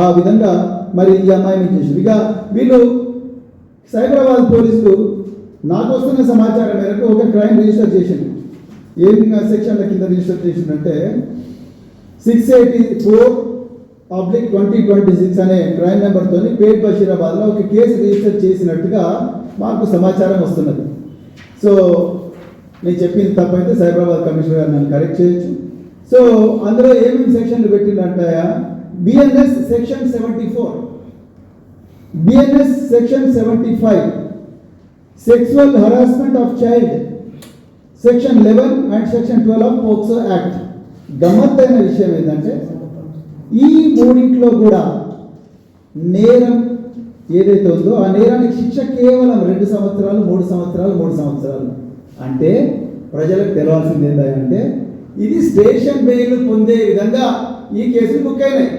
Speaker 1: ఆ విధంగా మరి ఈ అమ్మాయిని చేసింది. ఇక వీళ్ళు సైబరాబాద్ పోలీసులు నాకు వస్తున్న సమాచారం మేరకు ఒక క్రైమ్ రిజిస్టర్ చేసింది. ఏ సెక్షన్ల కింద రిజిస్టర్ చేసిందంటే 684/2026 అనే క్రైమ్ నెంబర్తో పేట్ బషీరాబాద్లో ఒక కేసు రిజిస్టర్ చేసినట్టుగా మాకు సమాచారం వస్తున్నది. సో నేను చెప్పింది తప్పైతే సైబరాబాద్ కమిషనర్ గారు నన్ను కరెక్ట్ చేయొచ్చు. సో అందులో ఏమేమి సెక్షన్లు పెట్టిందంటే BNS section 74, BNS section 75, sexual harassment of child section 11 and section 12 of POCSO act. గమ్మత్తైన విషయం ఏంటంటే ఈ మూడింట్లో కూడా నేరం ఏదైతే ఉందో ఆ నేరానికి శిక్ష కేవలం 2 సంవత్సరాలు, 3 సంవత్సరాలు, 3 సంవత్సరాలు. అంటే ప్రజలకు తెలవాల్సింది ఏంటంటే ఇది స్టేషన్ బెయిల్ పొందే విధంగా ఈ కేసులు బుక్ అయినాయి.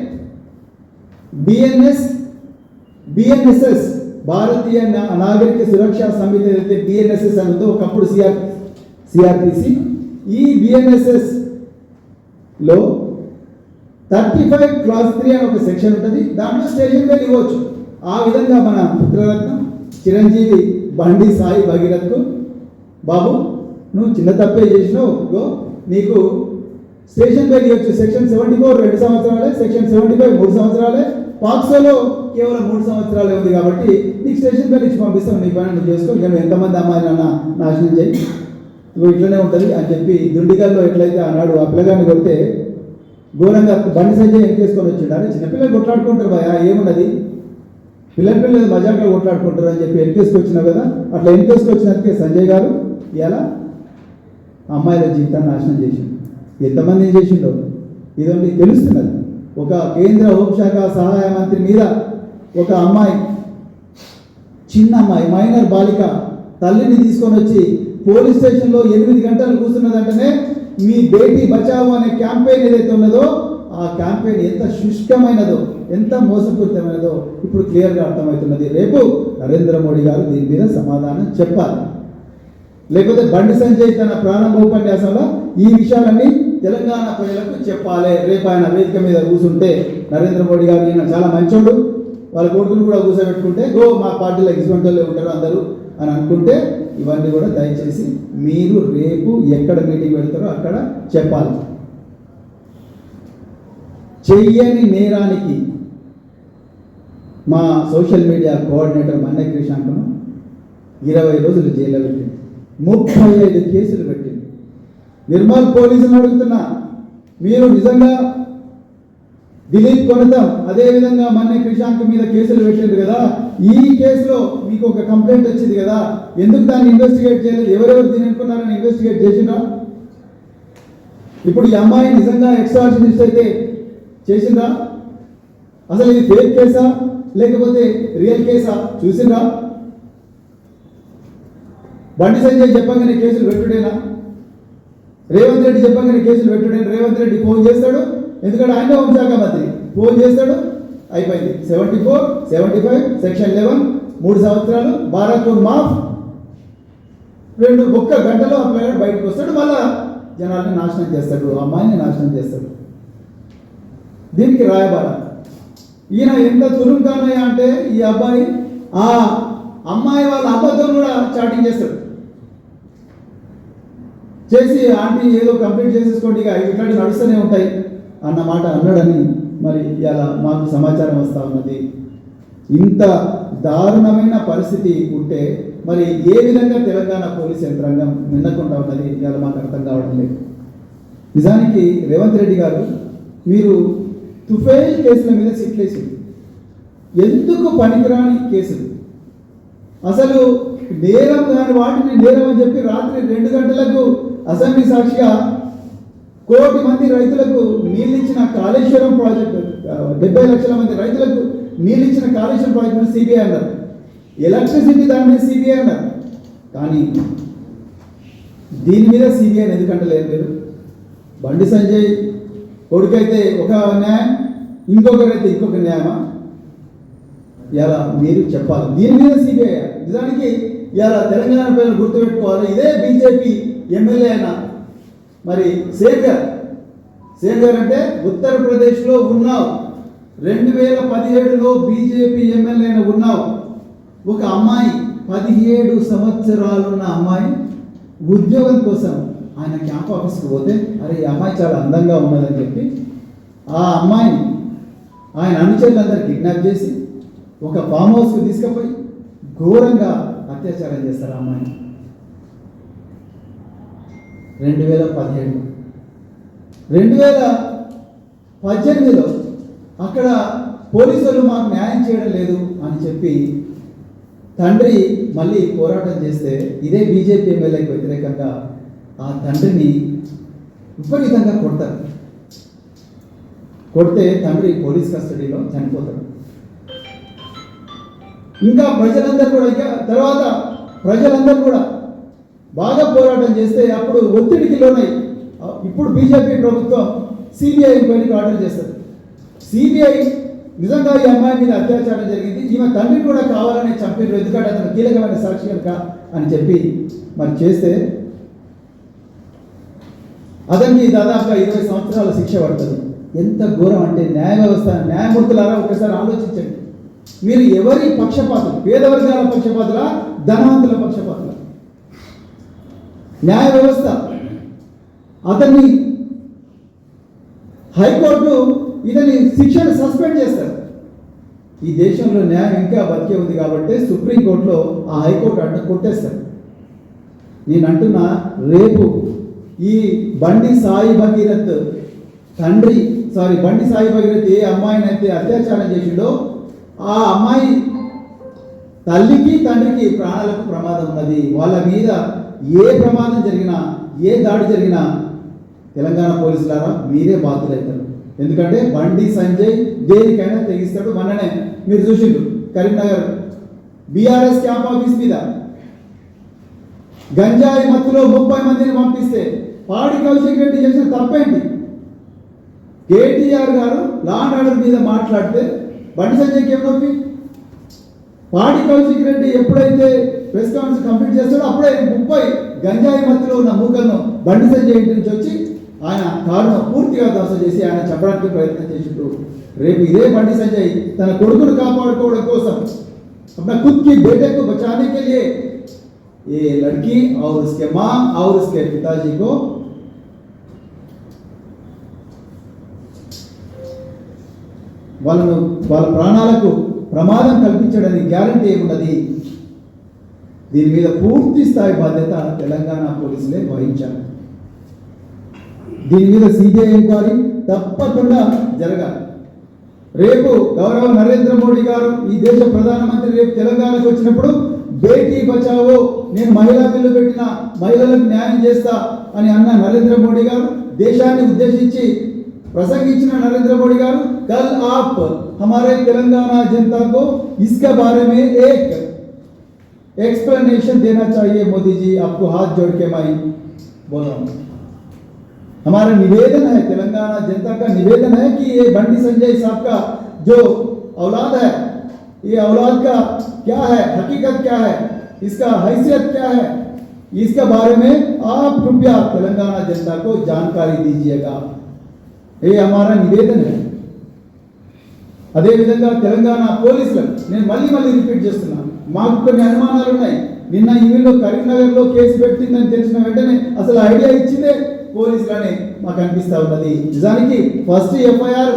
Speaker 1: బిఎన్ఎస్ఎస్ భారతీయ నాగరిక సురక్షా సమితి ఏదైతే బిఎన్ఎస్ఎస్ అని ఉందో ఒకప్పుడు సిఆర్పిసి, ఈ బిఎన్ఎస్ఎస్ లో 35 క్లాస్ 3 అని ఒక సెక్షన్ ఉంటుంది. దాంట్లో స్టేషన్ బెయిల్ ఇవ్వచ్చు. ఆ విధంగా మన పుత్రరత్నం చిరంజీవి బండి సాయి భగీరథ్కు, బాబు నువ్వు చిన్న తప్పే చేసినావు, నీకు స్టేషన్ బెయిల్ ఇవ్వచ్చు. సెక్షన్ 74 2 సంవత్సరాలే, సెక్షన్ 75 3 సంవత్సరాలే, పాక్సోలో కేవలం 3 సంవత్సరాలే ఉంది. కాబట్టి నీకు స్టేషన్ బెయిల్ ఇచ్చి పంపిస్తాం, నీ పని నువ్వు చేసుకో, నేను ఎంతమంది అమ్మాయిలన్నా నాశనం చేయి, నువ్వు ఇట్లనే ఉంటుంది అని చెప్పి దుండిగల్లో ఎట్లయితే అన్నాడు ఆ పిల్లగాన్ని కొడితే ఘోరంగా బండి సంజయ్ ఎన్కేసుకొని వచ్చిండు. అరే చిన్నపిల్లలు కొట్లాడుకుంటారు భయ, ఏమున్నది పిల్లలు మజాక్లో కొట్లాడుకుంటారు అని చెప్పి ఎన్కేసుకొచ్చినావు కదా. అట్లా ఎన్కేసుకొచ్చినందుకే సంజయ్ గారు ఇలా అమ్మాయిల జీవితాన్ని నాశనం చేసిండు. ఎంతమంది ఏం చేసిండో ఇదండి తెలుస్తున్నది. ఒక కేంద్ర హోంశాఖ సహాయ మంత్రి మీద ఒక అమ్మాయి, చిన్న అమ్మాయి, మైనర్ బాలిక తల్లిని తీసుకొని వచ్చి పోలీస్ స్టేషన్లో 8 గంటలు కూర్చున్నదంటేనే మీ బేటీ బచావో అనే క్యాంపెయిన్ ఏదైతే ఉన్నదో ఆ క్యాంపెయిన్ ఎంత శుష్కమైనదో, ఎంత మోసపూరితమైనదో ఇప్పుడు క్లియర్గా అర్థమవుతున్నది. రేపు నరేంద్ర మోడీ గారు దీని మీద సమాధానం చెప్పాలి. లేకపోతే బండి సంజయ్ తన ప్రారంభ ఉపన్యాసంలో ఈ విషయాలన్నీ తెలంగాణ ప్రజలకు చెప్పాలి. రేపు ఆయన వేదిక మీద కూర్చుంటే నరేంద్ర మోడీ గారు ఈయన చాలా మంచోడు, వాళ్ళ కొడుకులు కూడా కూర్చోబెట్టుకుంటే మా పార్టీలో ఇసువంటోళ్ళే ఉంటారు అందరూ అని అనుకుంటే ఇవన్నీ కూడా దయచేసి మీరు రేపు ఎక్కడ మీటింగ్ పెడతారో అక్కడ చెప్పాలి. చెయ్యని నేరానికి మా సోషల్ మీడియా కోఆర్డినేటర్ మన్నె క్రిషాంకను 20 రోజులు జైల్లో పెట్టింది, 35 కేసులు పెట్టింది. నిర్మల్ పోలీసులను అడుగుతున్నా, మీరు నిజంగా దిలీప్ కొనతం అదేవిధంగా మన్నె క్రిషాంక్ మీద కేసులు పెట్టారు కదా, ఈ కేసులో మీకు ఒక కంప్లైంట్ వచ్చింది కదా, ఎందుకు దాన్ని ఇన్వెస్టిగేట్ చేయలేదు? ఎవరెవరు దీని అనుకున్నారని ఇన్వెస్టిగేట్ చేసిండ్రా? ఇప్పుడు ఈ అమ్మాయి నిజంగా ఎక్స్ట్రాషనిస్ట్ అయితే చేసిండ్రా? అసలు ఇది ఫేక్ కేసా లేకపోతే రియల్ కేసా చూసిండ్రా? బండి సంజయ్ చెప్పగానే కేసులు పెట్టుడేనా? రేవంత్ రెడ్డి చెప్పగానే కేసులు పెట్టుడేనా? రేవంత్ రెడ్డి ఫోన్ చేస్తాడు, ఎందుకంటే ఆయన హోంశాఖ మంత్రి, ఫోన్ చేస్తాడు, అయిపోయింది. 74, 75 సెక్షన్ 11 3 సంవత్సరాలు భారత్పూర్ మాఫ్, 1 గంటలో ఆ ప్లేయర్ బయటకు వస్తాడు, మళ్ళా జనాల్ని నాశనం చేస్తాడు, అమ్మాయిని నాశనం చేస్తాడు. దీనికి రాయబార ఈయన ఎంత తురుంకానయ్య అంటే ఈ అబ్బాయి ఆ అమ్మాయి వాళ్ళ అబ్బాయితో కూడా చాటింగ్ చేస్తాడు, చేసి ఆంటీ ఏదో కంప్లీట్ చేసేసుకోండి ఇక ఇట్లాంటి నడుస్తూనే ఉంటాయి అన్నమాట అన్నాడని మరి ఇలా మాకు సమాచారం వస్తూ ఉన్నది. ఇంత దారుణమైన పరిస్థితి ఉంటే మరి ఏ విధంగా తెలంగాణ పోలీస్ యంత్రాంగం నిన్నకుండా ఉన్నది ఇవాళ మాకు అర్థం కావడం లేదు. నిజానికి రేవంత్ రెడ్డి గారు మీరు తుఫైల్ కేసుల మీద సిట్లేసింది, ఎందుకు పనికిరాని కేసులు, అసలు నేరం కాని వాటిని నేరం అని చెప్పి రాత్రి 2 గంటలకు అసెంబ్లీ సాక్షిగా 1 కోటి మంది రైతులకు నీళ్ళిచ్చిన కాళేశ్వరం ప్రాజెక్టు, 70 లక్షల మంది రైతులకు నీళ్ళిచ్చిన కాళేశ్వరం ప్రాజెక్టు సిబిఐ అన్నారు. ఎలక్ట్రిసిటీ దాని మీద సిబిఐ అన్నారు. కానీ దీని మీద సిబిఐ ఎందుకంటే లేదు. బండి సంజయ్ కొడుకైతే ఒక న్యాయం, ఇంకొకరైతే ఇంకొక న్యాయమా? ఇలా మీరు చెప్పాలి. దీని మీద సిబిఐ నిజానికి ఇలా తెలంగాణ ప్రజలు గుర్తుపెట్టుకోవాలి. ఇదే బీజేపీ ఎమ్మెల్యే అయిన మరి సేన్ గారు అంటే ఉత్తరప్రదేశ్లో ఉన్నావు, 2017లో బీజేపీ ఎమ్మెల్యే అయిన ఉన్నావు. ఒక అమ్మాయి 17 సంవత్సరాలున్న అమ్మాయి ఉద్యోగం కోసం ఆయన క్యాంప్ ఆఫీస్కి పోతే అరే ఈ అమ్మాయి చాలా అందంగా ఉన్నదని చెప్పి ఆ అమ్మాయిని ఆయన అనుచరులందరూ కిడ్నాప్ చేసి ఒక ఫామ్ హౌస్కి తీసుకుపోయి ఘోరంగా అత్యాచారం చేస్తారు ఆ అమ్మాయిని. 2017 2018లో అక్కడ పోలీసులు మాకు న్యాయం చేయడం లేదు అని చెప్పి తండ్రి మళ్ళీ పోరాటం చేస్తే ఇదే బీజేపీ ఎమ్మెల్యేకి వ్యతిరేకంగా ఆ తండ్రిని విపరీతంగా కొడతారు. కొడితే తండ్రి పోలీస్ కస్టడీలో చనిపోతాడు. ఇంకా తర్వాత ప్రజలందరూ కూడా బాగా పోరాటం చేస్తే అప్పుడు ఒత్తిడికి లోనై ఇప్పుడు బీజేపీ ప్రభుత్వం సిబిఐ ఎంక్వైరీకి ఆర్డర్ చేస్తారు. సిబిఐ నిజంగా ఈ అమ్మాయి మీద అత్యాచారం జరిగింది, ఈమె తండ్రి కూడా కావాలని చంపారు, ఎందుకంటే అతను కీలకమైన సాక్షి కనుక అని చెప్పి మరి చేస్తే అతనికి దాదాపుగా 20 సంవత్సరాల శిక్ష పడుతుంది. ఎంత ఘోరం అంటే న్యాయ వ్యవస్థ, న్యాయమూర్తులారా ఒకసారి ఆలోచించండి. మీరు ఎవరి పక్షపాతులు? పేద వర్గాల పక్షపాతులా, ధనవంతుల పక్షపాతులా? న్యాయ వ్యవస్థ అతన్ని హైకోర్టు ఇతని శిక్షను సస్పెండ్ చేస్తారు. ఈ దేశంలో న్యాయం ఇంకా బతికే ఉంది కాబట్టి సుప్రీంకోర్టులో ఆ హైకోర్టు అడ్డు కొట్టేస్తారు. నేను అంటున్నా, రేపు ఈ బండి సాయి భగీరథ్ ఏ అమ్మాయిని అయితే అత్యాచారం చేసిండో ఆ అమ్మాయి తల్లికి తండ్రికి ప్రాణాలకు ప్రమాదం ఉన్నది. వాళ్ళ మీద ఏ ప్రమాదం జరిగినా, ఏ దాడి జరిగినా తెలంగాణ పోలీసులారా మీరే బాధ్యులవుతారు. ఎందుకంటే బండి సంజయ్ దేనికైనా తెగిస్తాడు. మొన్ననే మీరు చూసిండ్రు కరీంనగర్ బీఆర్ఎస్ క్యాంప్ ఆఫీస్ మీద గంజాయి మత్తులో 30 మందిని పంపిస్తే పాడి కౌశిక్ రెడ్డి చేసిన తప్పేంటి? కేటీఆర్ గారు లా అండ్ ఆర్డర్ మీద మాట్లాడితే బండి సంజయ్కి ఏం నొప్పి? పాడి కౌశిక్ రెడ్డి ఎప్పుడైతే ప్రెస్ కాన్ఫరెన్స్ కంప్లీట్ చేస్తాడో అప్పుడే 30 గంజాయి మత్తులో ఉన్న మూకలను బండి సంజయ్ ఇంటి నుంచి వచ్చి ఆయన కారును పూర్తిగా ధ్వంసం చేసి ఆయన చెప్పడానికి ప్రయత్నం చేసిండు. రేపు ఇదే బండి సంజయ్ తన కొడుకును కాపాడుకోవడం కోసం अपना खुद की बेटे को बचाने के लिए ये लड़की और उसके माँ और उसके पिताजी को వాళ్ళ ప్రాణాలకు ప్రమాదం కల్పించడానికి గ్యారంటీ ఏమున్నది? దీని మీద పూర్తి స్థాయి బాధ్యత తెలంగాణ పోలీసులే వహించారు. దీని మీద సిబిఐ ఎంక్వైరీ తప్పకుండా జరగాలి. రేపు గౌరవ నరేంద్ర మోడీ గారు ఈ దేశ ప్రధానమంత్రి రేపు తెలంగాణకు వచ్చినప్పుడు బేటీ బచావో, నేను మహిళా బిల్లు పెట్టిన మహిళలకు న్యాయం చేస్తా అని అన్న నరేంద్ర మోడీ గారు, దేశాన్ని ఉద్దేశించి ప్రసంగించిన నరేంద్ర మోడీ గారు, कल आप हमारे तेलंगाना जनता को इसके बारे में एक एक्सप्लेनेशन देना चाहिए मोदी जी, आपको हाथ जोड़ के मैं बोल रहा हूँ. हमारा निवेदन है, तेलंगाना जनता का निवेदन है कि ये बंडी संजय साहब का जो औलाद है, ये औलाद का क्या है, हकीकत क्या है, इसका हैसियत क्या है, इसके बारे में आप कृपया तेलंगाना जनता को जानकारी दीजिएगा. ये हमारा निवेदन है. అదేవిధంగా తెలంగాణ పోలీసులకు నేను మళ్ళీ రిపీట్ చేస్తున్నాను, మాకు కొన్ని అనుమానాలు ఉన్నాయి. నిన్న ఈవిలో కరీంనగర్లో కేసు పెట్టిందని తెలిసిన వెంటనే అసలు ఐడియా ఇచ్చిందే పోలీసులనే మాకు అనిపిస్తూ ఉన్నది. నిజానికి ఫస్ట్ ఎఫ్ఐఆర్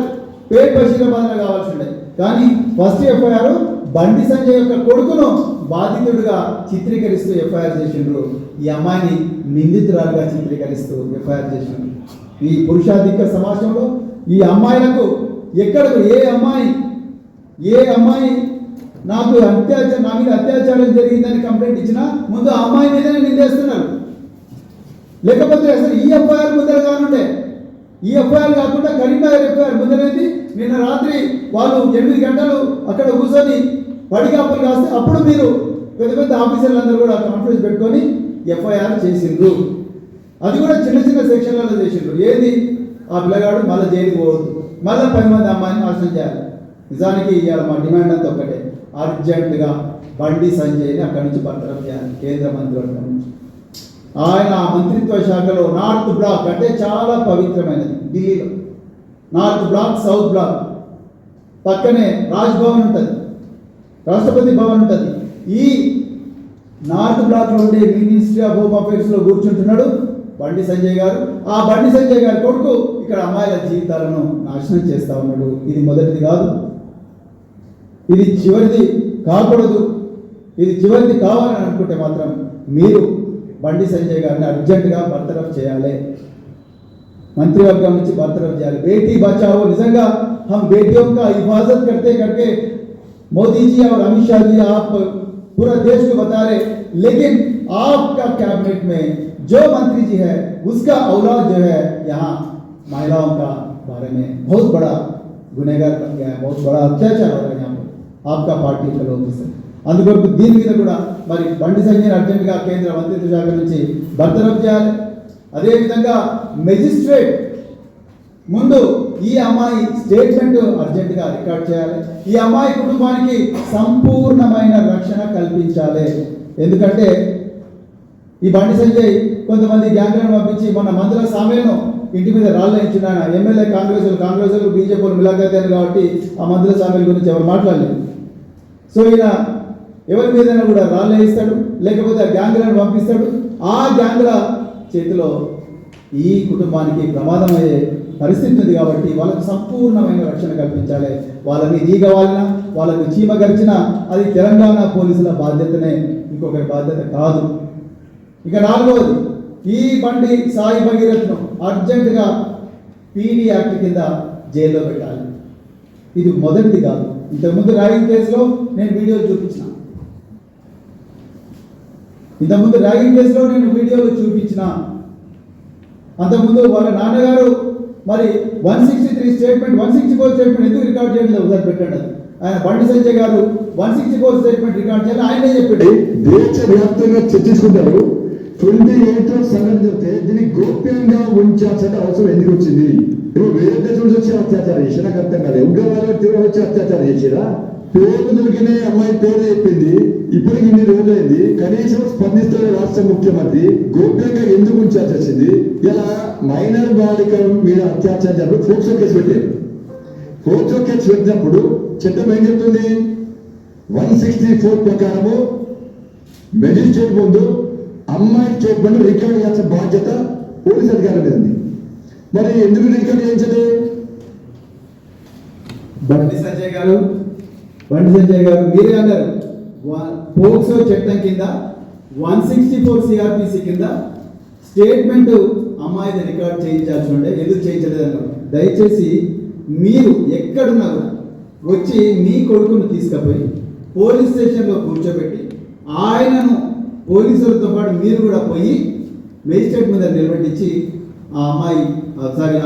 Speaker 1: పేట్ బషీరాబాద్లో కావాల్సి ఉండే, కానీ ఫస్ట్ ఎఫ్ఐఆర్ బండి సంజయ్ యొక్క కొడుకును బాధితుడిగా చిత్రీకరిస్తూ ఎఫ్ఐఆర్ చేసిండ్రు. ఈ అమ్మాయిని నిందితురాలుగా చిత్రీకరిస్తూ ఎఫ్ఐఆర్ చేసిండ్రు. ఈ పురుషాధిక్య సమాజంలో ఈ అమ్మాయిలకు ఎక్కడకు ఏ అమ్మాయి నాకు నా మీద అత్యాచారం జరిగిందని కంప్లైంట్ ఇచ్చినా ముందు ఆ అమ్మాయి మీదనే నిందేస్తున్నారు. లేకపోతే అసలు ఈ ఎఫ్ఐఆర్ ముందర కానుండే, ఈ ఎఫ్ఐఆర్ కాకుండా కరీంనగర్ ఎఫ్ఐఆర్ ముందరైంది. నిన్న రాత్రి వాళ్ళు 8 గంటలు అక్కడ కూర్చొని పడిగాపులు కాస్తే అప్పుడు మీరు పెద్ద పెద్ద ఆఫీసర్లందరూ కూడా కాన్ఫరెన్స్ పెట్టుకొని ఎఫ్ఐఆర్ చేసిండ్రు. అది కూడా చిన్న చిన్న సెక్షన్లలో చేసిండ్రు. ఏది ఆ పిల్లగాడు మళ్ళీ జైలుకి పోవద్దు, మళ్ళీ 10 మంది అమ్మాయిని నాశనం చేయాలి. నిజానికి ఇవాళ మా డిమాండ్ అంతా ఒక్కటే, అర్జెంటుగా బండి సంజయ్ని అక్కడి నుంచి బర్తరఫ్ చేయాలి కేంద్ర మంత్రివర్గం నుంచి. ఆయన మంత్రిత్వ శాఖలో నార్త్ బ్లాక్ అంటే చాలా పవిత్రమైనది, ఢిల్లీలో నార్త్ బ్లాక్, సౌత్ బ్లాక్ పక్కనే రాజ్ భవన్ ఉంటుంది, రాష్ట్రపతి భవన్ ఉంటుంది. ఈ నార్త్ బ్లాక్లో ఉండే ministry of home అఫేర్స్లో కూర్చుంటున్నాడు Bandi Sanjay గారు. ఆ బండి సంజయ్ గారి కొడుకు ఇక్కడ అమ్మాయిల జీవితాలను నాశనం చేస్తూ ఉన్నాడు. ఇది మొదటిది కాదు, ఇది చివరిది కాకూడదు. ఇది చివరిది కావాలని అనుకుంటే మాత్రం మీరు బండి సంజయ్ గారిని అర్జెంటుగా బర్తరఫ్ చేయాలి, మంత్రివర్గం నుంచి బర్తరఫ్ చేయాలి. బేటీ బచావో, నిజంగా हम बेटियों का हिफाजत करते करके मोदी जी और अमित शाह जी आप पूरा देश को बता रहे, लेकिन आपका कैबिनेट में जो मंत्री जी है उसका औलाद जो है यहाँ महिलाओं का बारे में बहुत बड़ा गुनहगार बन गया है, बहुत बड़ा अत्याचार हो रहा है यहाँ पे आपका पार्टी के लोगों से. అందుకొరకు దీని మీద కూడా మరి బండి సంజయ్ అర్జెంటుగా కేంద్ర మంత్రిత్వ శాఖ నుంచి బర్తరఫ్ చేయాలి. అదేవిధంగా మెజిస్ట్రేట్ ముందు ఈ అమ్మాయి స్టేట్మెంట్ అర్జెంటుగా రికార్డ్ చేయాలి. ఈ అమ్మాయి కుటుంబానికి సంపూర్ణమైన రక్షణ కల్పించాలి. ఎందుకంటే ఈ బండి సంజయ్ కొంతమంది గ్యాంగ్లను పంపించి మొన్న మందుల సామేలను ఇంటి మీద రాళ్ళు ఇచ్చిన ఎమ్మెల్యే కాంగ్రెస్ బీజేపీలు మిలాఖాతారు కాబట్టి ఆ మందుల సామేల గురించి ఎవరు మాట్లాడలేదు. సో ఈయన ఎవరి మీదైనా కూడా రాళ్ళు వేయిస్తాడు, లేకపోతే ఆ గ్యాంగ్లను పంపిస్తాడు. ఆ గ్యాంగ్ల చేతిలో ఈ కుటుంబానికి ప్రమాదం అయ్యే పరిస్థితి ఉంది. కాబట్టి వాళ్ళకు సంపూర్ణమైన రక్షణ కల్పించాలి. వాళ్ళని ఈగవాలినా, వాళ్ళకు చీమ గరిచినా అది తెలంగాణ పోలీసుల బాధ్యతనే, ఇంకొకరి బాధ్యత కాదు. ఇక 4వది, ఈ బండి సాయి భగీరథ్ను అర్జెంటుగా పీడీ యాక్ట్ కింద జైల్లో పెట్టాలి. ఇది మొదటిది కాదు. ఇంతకుముందు ర్యాగింగ్ కేసులో నేను వీడియోలు చూపించిన, అంతకుముందు వాళ్ళ నాన్నగారు మరి 163 స్టేట్మెంట్ 164 స్టేట్మెంట్ ఎందుకు రికార్డ్ చేయడం ఉదాహరణ పెట్టండి. ఆయన బండి సంజయ్ గారు 164 స్టేట్మెంట్ రికార్డ్ చేయాలి ఆయనే చెప్పాడు.
Speaker 2: దేశవ్యాప్తంగా చర్చించుకుంటారు. 28 సంఘటన చెప్తే దీన్ని గోప్యంగా ఉంచాల్సిన అవసరం ఎందుకు వచ్చింది? ఇప్పుడు వేరే దేశం వచ్చి అత్యాచారం చేసి నాకు అర్థం కాలేదు. ఉగ్రవాదులు తీవ్ర వచ్చి అత్యాచారం చేసిరా? పేరు దొరికిన అమ్మాయి పేరు చెప్పింది, ఇప్పటికి ఇన్ని రోజులైంది, కనీసం స్పందిస్తున్న రాష్ట్ర ముఖ్యమంత్రి గోప్యంగా ఎందుకు ఉంచాల్సి వచ్చింది? ఇలా మైనర్ బాలికల మీద అత్యాచారం జరిపి పోక్సో కేసు పెట్టారు. పోక్సో కేసు పెట్టినప్పుడు చట్టం ఏం చెప్తుంది? 164 ప్రకారము మెజిస్ట్రేట్ ముందు అమ్మాయి స్టేట్మెంట్ రికార్డ్ చేయాల్సిన బాధ్యత పోలీస్ అధికారుల మీద ఉంది. మరి ఎందుకు రికార్డ్ చేయించలేదు?
Speaker 1: బండి సంజయ్ గారు మీరే అన్నారు పోక్సో చట్టం కింద 164 సిఆర్పిసి కింద స్టేట్మెంట్ అమ్మాయిని రికార్డ్ చేయించాల్సి ఉండే, ఎందుకు చేయించలేదు అన్నారు. దయచేసి మీరు ఎక్కడున్నా కూడా వచ్చి మీ కొడుకును తీసుకుపోయి పోలీస్ స్టేషన్లో కూర్చోబెట్టి ఆయనను పోలీసులతో పాటు మీరు కూడా పోయి మేజిస్ట్రేట్ మీద నిలబెట్టించి ఆ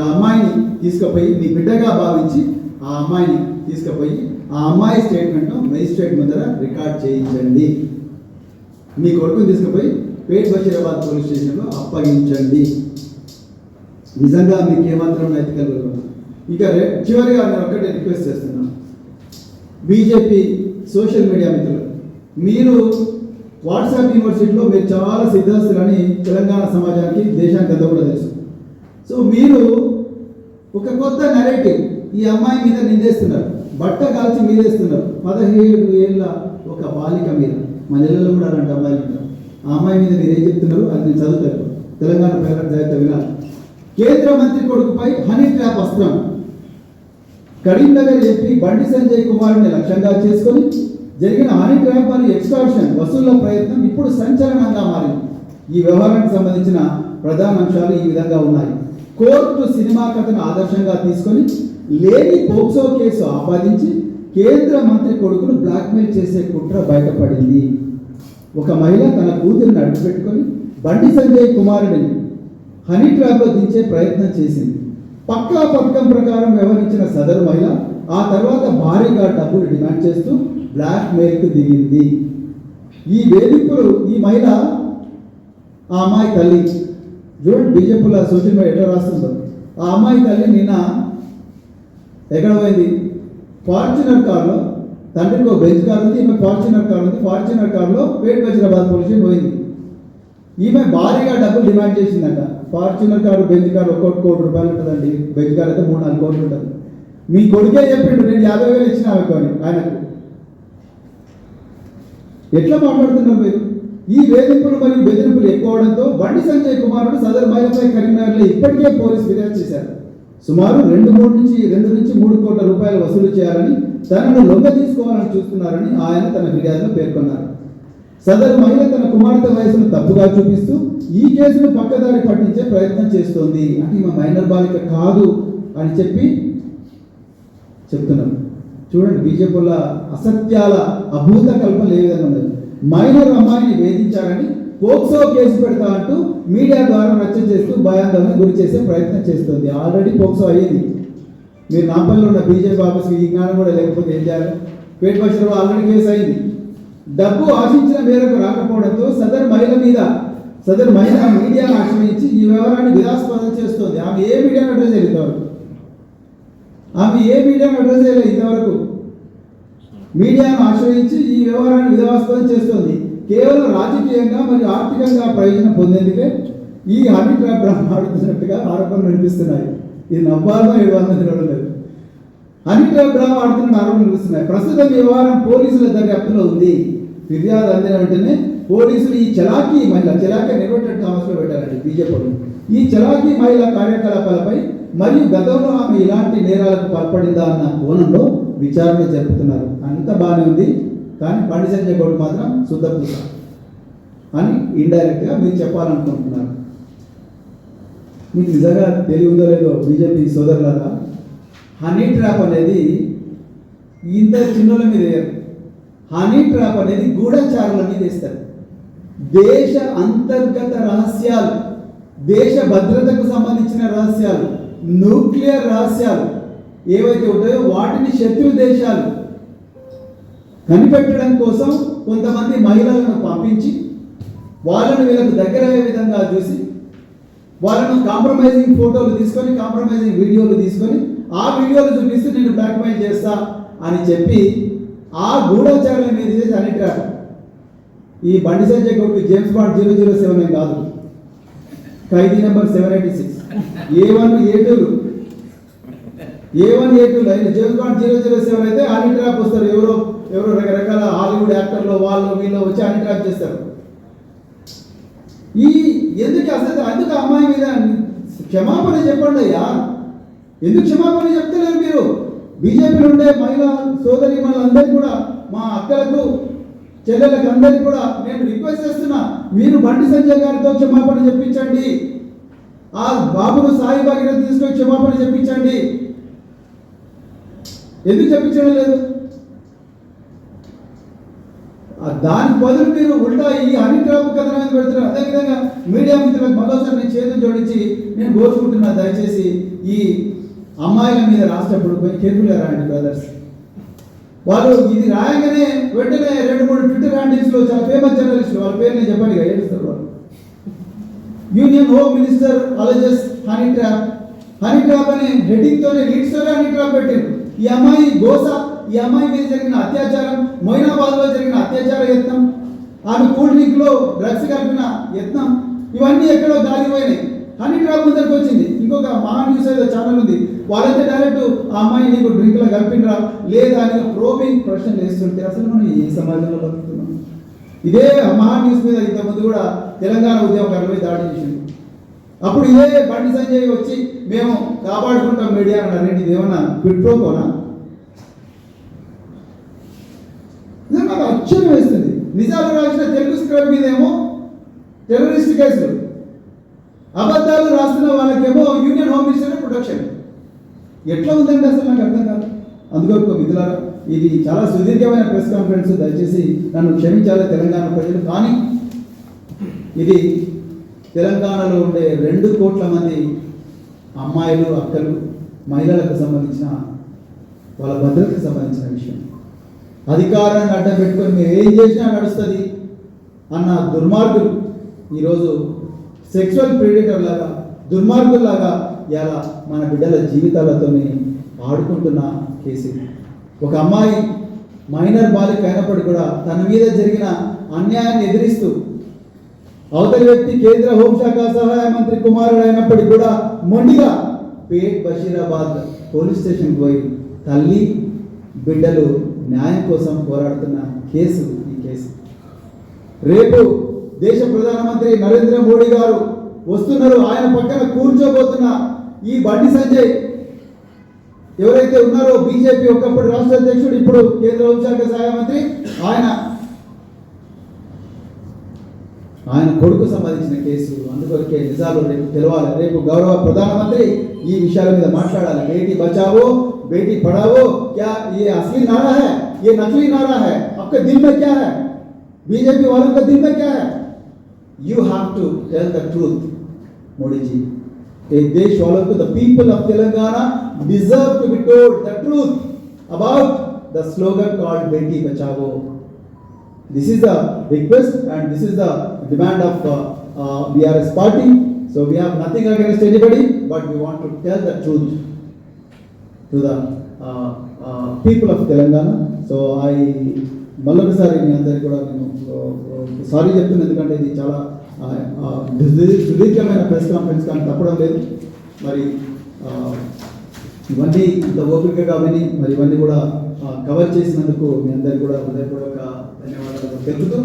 Speaker 1: అమ్మాయిని తీసుకుపోయి మీ బిడ్డగా భావించి ఆ అమ్మాయిని తీసుకుపోయి ఆ అమ్మాయి స్టేట్మెంట్ను మేజిస్ట్రేట్ ముందర రికార్డ్ చేయించండి. మీ కొడుకుని తీసుకుపోయి పేట్ బషీరాబాద్ పోలీస్ స్టేషన్లో అప్పగించండి. నిజంగా మీకు ఏమాత్రం నైతికలు. ఇక చివరిగా నేను ఒక్కటే రిక్వెస్ట్ చేస్తున్నాను, బీజేపీ సోషల్ మీడియా మిత్రులు, మీరు వాట్సాప్ యూనివర్సిటీలో మీరు చాలా సిద్ధాస్తులని తెలంగాణ సమాజానికి దేశానికి అంతా కూడా తెలుసు. సో మీరు ఒక కొత్త నెరేటివ్ ఈ అమ్మాయి మీద నిందేస్తున్నారు, బట్ట కాల్చి మీదేస్తున్నారు. 17 ఏళ్ళ ఒక బాలిక మీద, మన ఇళ్ళలో కూడా అలాంటి అమ్మాయిలు ఉంటారు. ఆ అమ్మాయి మీద మీరు ఏం చెప్తున్నారు అది నేను చదువుతాను. తెలంగాణ పేరెంట్ జాగ్రత్త వినాలి. కేంద్ర మంత్రి కొడుకుపై హనీ ట్రాప్ అస్త్రం. కరీంనగర్ ఎంపీ బండి సంజయ్ కుమార్ని లక్ష్యంగా చేసుకొని జరిగిన హనీ ట్రాప్ మరియు ఎక్స్టార్షన్ వసూళ్ల ప్రయత్నం ఇప్పుడు సంచలనంగా మారింది. ఈ వ్యవహారానికి సంబంధించిన ప్రధాన అంశాలు ఈ విధంగా ఉన్నాయి. కోర్టు సినిమా కథను ఆదర్శంగా తీసుకొని లేని పోక్సో కేసు ఆపాదించి కేంద్ర మంత్రి కొడుకును బ్లాక్మెయిల్ చేసే కుట్ర బయటపడింది. ఒక మహిళ తన కూతురిని అడ్డుపెట్టుకొని బండి సంజయ్ కుమారుడిని హనీ ట్రాప్లో దించే ప్రయత్నం చేసింది. పక్కా పథకం ప్రకారం వ్యవహరించిన సదరు మహిళ ఆ తర్వాత భారీగా డబ్బులు డిమాండ్ చేస్తూ బ్లాక్ మెయిల్కు దిగింది. ఈ వేధింపులు ఈ మహిళ ఆ అమ్మాయి తల్లి చూడండి బీజేపీలో సోషల్ మీడియా ఎట్లా రాస్తుందో. ఆ అమ్మాయి తల్లి నిన్న ఎక్కడ పోయింది? ఫార్చునర్ కార్లో, తండ్రికి ఒక బెంచ్ కార్ ఉంది, ఈమె ఫార్చునర్ కార్ ఉంది. ఫార్చునర్ కార్లో పేట్ బషీరాబాద్ పోలీసు పోయింది. ఈమె భారీగా డబ్బులు డిమాండ్ చేసిందట. ఫార్చునర్ కారు బెంచ్ కారు ఒక్కొక్క కోటి రూపాయలు ఉంటుందండి. బెంచ్ కార్ అయితే 3-4 కోట్లు ఉంటుంది. మీ కొడుకే చెప్పిండు నేను 50,000 ఇచ్చిన ఆమెకొని ఆయనకు. ఎట్లా మాట్లాడుతున్నారు మీరు? ఈ వేధింపులు మరియు బెదిరింపులు ఎక్కువ అవడంతో బండి సంజయ్ కుమారుడు సదరు మహిళపై కరీంనగర్లో ఇప్పటికే పోలీసు ఫిర్యాదు చేశారు. సుమారు 2 నుంచి 3 కోట్ల రూపాయలు వసూలు చేయాలని, తనను లొంగ తీసుకోవాలని చూస్తున్నారని ఆయన తన ఫిర్యాదులో పేర్కొన్నారు. సదరు మహిళ తన కుమార్తె వయసును తప్పుగా చూపిస్తూ ఈ కేసును పక్కదారి పట్టించే ప్రయత్నం చేస్తోంది. అంటే ఈమె మైనర్ బాలిక కాదు అని చెప్తున్నారు. చూడండి బీజేపీల అసత్యాల అభూత కల్పన ఏ విధంగా ఉన్నది. మైనర్ అమ్మాయిని వేధించారని పోక్సో కేసు పెడతా అంటూ మీడియా ద్వారా రచ్చ చేస్తూ భయాందోళన గురి చేసే ప్రయత్నం చేస్తుంది. ఆల్రెడీ పోక్సో అయ్యింది. మీరు నాంపల్లిలో ఉన్న బీజేపీ ఆఫీస్కి ఈ జ్ఞానం కూడా లేకపోతే ఏం చేయాలి? పేట్ బషీరాబాద్ ఆల్రెడీ కేసు అయింది. డబ్బు ఆశించిన మేరకు రాకపోవడంతో సదరు మహిళ మీడియాను ఆశ్రయించి ఈ వ్యవహారాన్ని వివాదాస్పదం చేస్తోంది. ఆమె ఏ మీడియాను అడ్రస్ చేయలేదు. ఇంతవరకు మీడియాను ఆశ్రయించి ఈ వ్యవహారాన్ని వివాదాస్పదం చేస్తోంది. కేవలం రాజకీయంగా మరియు ఆర్థికంగా ప్రయోజనం పొందేందుకే ఈ హనీ ట్రాప్ డ్రామా ఆడుతున్నట్టుగా ఆరోపణలు వినిపిస్తున్నాయి. ఇది నవ్వాలో 700 లేదు. హనీ ట్రాప్ డ్రామా ఆడుతున్న ఆరోపణలు వినిపిస్తున్నాయి. ప్రస్తుతం ఈ వ్యవహారం పోలీసుల దర్యాప్తులో ఉంది. ఫిర్యాదు అందిన వెంటనే పోలీసులు ఈ చలాకీ నిర్వటెడ్ థామస్లో పెట్టారండి బీజేపీ. ఈ చలాకీ మహిళ కార్యకలాపాలపై మరియు గతంలో ఆమె ఇలాంటి నేరాలకు పాల్పడిందా అన్న కోణంలో విచారణ జరుపుతున్నారు. అంత బాగానే ఉంది, కానీ బండి సంజయ్ గౌడ్ మాత్రం శుద్ధపూస అని ఇండైరెక్ట్గా మీరు చెప్పాలనుకుంటున్నారు. మీకు నిజంగా తెలియదో లేదో బీజేపీ సోదరులారా, హనీ ట్రాప్ అనేది ఇంత చిన్నల మీద వేయరు. హనీ ట్రాప్ అనేది గూఢచారుల మీద వేస్తారు. దేశ అంతర్గత రహస్యాలు, దేశ భద్రతకు సంబంధించిన రహస్యాలు, న్యూక్లియర్ రహస్యాలు ఏవైతే ఉంటాయో వాటిని శత్రు దేశాలు కనిపెట్టడం కోసం కొంతమంది మహిళలను పంపించి వాళ్ళను వీళ్ళకు దగ్గరయ్యే విధంగా చూసి వాళ్ళను కాంప్రమైజింగ్ ఫోటోలు తీసుకొని, కాంప్రమైజింగ్ వీడియోలు తీసుకొని ఆ వీడియోలు చూపిస్తూ నేను బ్లాక్మెయిల్ చేస్తా అని చెప్పి ఆ గూఢచారుల మీద చేసి హనీ ట్రాప్. ఈ బండి సంజయ్ గౌడ్కి జేమ్స్ బాండ్ 007 ఏం కాదు, ఖైదీ నెంబర్ 786 A1 A2 ఆయన జేమ్స్ బాండ్ 007 అయితే హనీ ట్రాప్ వస్తారు. ఎవరో రకరకాల హాలీవుడ్ యాక్టర్లు వాళ్ళు వీళ్ళు వచ్చి హనీ ట్రాప్ చేస్తారు. ఎందుకు అమ్మాయి మీద క్షమాపణ చెప్పండి అయ్యా. ఎందుకు క్షమాపణ చెప్తలేరు మీరు? బీజేపీలో ఉండే మహిళా సోదరి మనందరికీ కూడా, మా అక్కలకు చెల్లెలకు అందరికీ కూడా నేను రిక్వెస్ట్ చేస్తున్నా, మీరు బండి సంజయ్ గారితో క్షమాపణ చెప్పించండి. ఆ బాబును సాయి భాగీరథ తీసుకొని క్షమాపణ చెప్పించండి. ఎందుకు చెప్పించడం లేదు? దాని బదులు మీరు ఉల్టా ఈ హనీ ట్రాప్ కథనం మీద పెడుతున్నారు. అదేవిధంగా మీడియా మిత్రులకు మరోసారి నేను చేతులు జోడించి నేను కోరుకుంటున్నా, దయచేసి ఈ అమ్మాయిల మీద రాసేటప్పుడు కొంచెం కేర్ఫుల్గా రాయండి బ్రదర్స్. వాళ్ళు ఇది రాయగానే వెంటనే 2-3 ట్విట్టర్ హ్యాండిల్స్లో చాలా ఫేమస్ జర్నలిస్టులు, వాళ్ళ పేరు నేను చెప్పండి ఏడుస్తారు వాళ్ళు. Union home minister alleges honey trap అనే హెడ్డింగ్తోనే లీడ్స్తోనే హనీ ట్రాప్ పెట్టారు. ఈ అమ్మాయి ఈ అమ్మాయి మీద జరిగిన అత్యాచారం, మొయినాబాద్లో జరిగిన అత్యాచార యత్నం, ఆమె కూల్ డ్రింక్లో డ్రగ్స్ కలిపిన యత్నం, ఇవన్నీ ఎక్కడో గాలిపోయినాయి. హనీ ట్రాప్ ముందరికి వచ్చింది. ఇంకొక మహా న్యూస్ ఏదో ఛానల్ ఉంది, వాళ్ళైతే డైరెక్ట్ ఆ అమ్మాయి నీకు డ్రింక్లో కలిపినరా లేదా అని ప్రోబింగ్ ప్రశ్నలు వేస్తుంటే అసలు మనం ఏ సమాజంలో బతుకుతున్నాం? ఇదే మహా న్యూస్ మీద ఇంతకుముందు కూడా తెలంగాణ ఉద్యమకారులపై దాడి చేసింది. అప్పుడు ఇదే బండి సంజయ్ వచ్చి మేము కాపాడుకుంటాం మీడియా అన్నారండి. ఇది ఏమన్నా పిట్రోకోనా? నాకు ఆశ్చర్యం వేస్తుంది. నిజాలు రాసిన తెలుగు స్క్రైబ్ మీద ఏమో టెర్రరిస్ట్ కేసులు, అబద్ధాలు రాస్తున్న వాళ్ళకేమో యూనియన్ హోమ్ మినిస్టర్ ప్రొటెక్షన్. ఎట్లా ఉందండి అసలు నాకు అర్థం కాదు. అందుకో మిత్రులారా, ఇది చాలా సుదీర్ఘమైన ప్రెస్ కాన్ఫరెన్స్, దయచేసి నన్ను క్షమించాలి తెలంగాణ ప్రజలు. కానీ ఇది తెలంగాణలో ఉండే 2 కోట్ల మంది అమ్మాయిలు, అక్కలు, మహిళలకు సంబంధించిన వాళ్ళ భద్రతకు సంబంధించిన విషయం. అధికారాన్ని అడ్డం పెట్టుకొని మీరు ఏం చేసినా నడుస్తుంది అన్న దుర్మార్గులు ఈరోజు సెక్సువల్ ప్రెడేటర్ లాగా, దుర్మార్గుల్లాగా ఇలా మన బిడ్డల జీవితాలతోని ఆడుకుంటున్న కేసు. ఒక అమ్మాయి మైనర్ బాలిక అయినప్పటికీ కూడా తన మీద జరిగిన అన్యాయాన్ని ఎదిరిస్తూ అవతలి వ్యక్తి కేంద్ర హోంశాఖ సహాయ మంత్రి కుమారుడు అయినప్పటికీ కూడా మొండిగా పేట్ బషీరాబాద్ పోలీస్ స్టేషన్కి పోయి తల్లి బిడ్డలు న్యాయం కోసం పోరాడుతున్న కేసు ఈ కేసు. రేపు దేశ ప్రధానమంత్రి నరేంద్ర మోడీ గారు వస్తున్నారు. ఆయన పక్కన కూర్చోబోతున్న ఈ బండి సంజయ్ ఎవరైతే ఉన్నారో బీజేపీ ఒకప్పుడు రాష్ట్ర అధ్యక్షుడు, ఇప్పుడు కేంద్ర హోంశాఖ సహాయ మంత్రి, ఆయన కొడుకు సంబంధించిన కేసు. అందుకొరకే నిజాలు రేపు తెలవాలి. రేపు గౌరవ ప్రధానమంత్రి ఈ విషయాల మీద మాట్లాడాలి. బేటీ బచావో बेटी पढ़ाओ, क्या ये असली नारा है, ये नकली नारा है? आपके दिल में क्या है? बीजेपी वालों के दिल में क्या है? You have to tell the truth, Modi ji. एक देश वालों को, the people of Telangana deserve to be told the truth about the slogan called Beti Bachao. This is the request and this is the demand of BRS party. So we have nothing against anybody, but we want to tell the truth to the people of Telangana. So I మళ్ళొకసారి మీ అందరికీ కూడా నేను sorry చెప్తున్నాను, ఎందుకంటే ఇది చాలా సుదీర్ఘమైన press conference కానీ తప్పడం లేదు. మరి ఇవన్నీ ఇంత ఓపికగా విని మరి ఇవన్నీ కూడా కవర్ చేసినందుకు మీ అందరికీ కూడా హృదయపూర్వక ధన్యవాదాలు తెలుపుతూ,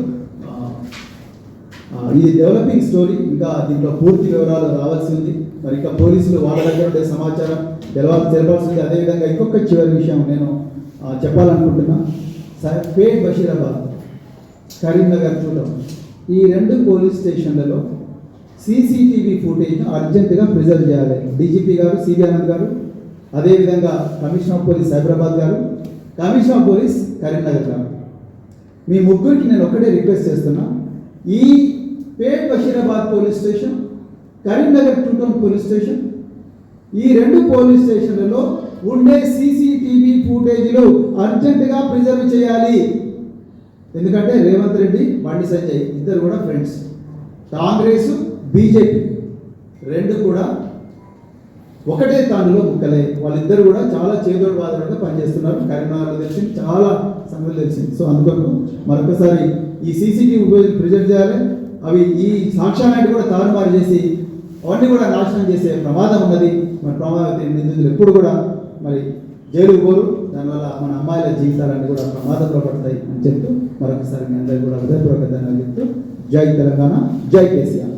Speaker 1: ఇది డెవలపింగ్ స్టోరీ, ఇంకా దీంట్లో పూర్తి వివరాలు రావాల్సి ఉంది. మరి ఇంకా పోలీసులు వాళ్ళ దగ్గర ఉండే సమాచారం తెలపాల్సి ఉంది. అదేవిధంగా ఇంకొక చివరి విషయం నేను చెప్పాలనుకుంటున్నా. పేట్ బషీరాబాద్, కరీంనగర్ చూడడం, ఈ 2 పోలీస్ స్టేషన్లలో సీసీటీవీ ఫుటేజ్ను అర్జెంటుగా ప్రిజర్వ్ చేయాలి. డీజీపీ గారు, సిబి ఆనంద్ గారు, అదేవిధంగా కమిషనర్ ఆఫ్ పోలీస్ సైబరాబాద్ గారు, కమిషనర్ ఆఫ్ పోలీస్ కరీంనగర్ గారు, మీ ముగ్గురికి నేను ఒకటే రిక్వెస్ట్ చేస్తున్నా. ఈ Pet Basheerabad police station, Karimnagar 2 town police station, ఈ 2 పోలీస్ స్టేషన్లలో ఉండే సీసీటీవీ ఫుటేజ్లు అర్జెంటుగా ప్రిజర్వ్ చేయాలి. ఎందుకంటే రేవంత్ రెడ్డి, బండి సంజయ్ ఇద్దరు కూడా ఫ్రెండ్స్. కాంగ్రెస్, బీజేపీ 2 కూడా ఒకటే తానులో ముక్కలే. వాళ్ళిద్దరు కూడా చాలా చేదోడు వాదనగా పనిచేస్తున్నారు. కరీంనగర్లో తెలిసింది, చాలా సంగతులు తెలిసింది. సో అందుకొరకు మరొకసారి ఈ సీసీటీవీ ప్రిజర్వ్ చేయాలి. అవి ఈ సాక్ష్యాన్ని కూడా తారుమారు చేసి అవన్నీ కూడా నాశనం చేసే ప్రమాదం ఉన్నది. మరి ప్రమాదం నిందితులు ఎప్పుడు కూడా మరి జైలుకు పోరు. దానివల్ల మన అమ్మాయిల జీవితాలన్నీ కూడా ప్రమాదంలో పడతాయి అని చెప్తూ మరొకసారి మీ అందరికీ కూడా హృదయపూర్వక ధన్యవాదాలు చెప్తూ, జై తెలంగాణ, జై కేసీఆర్.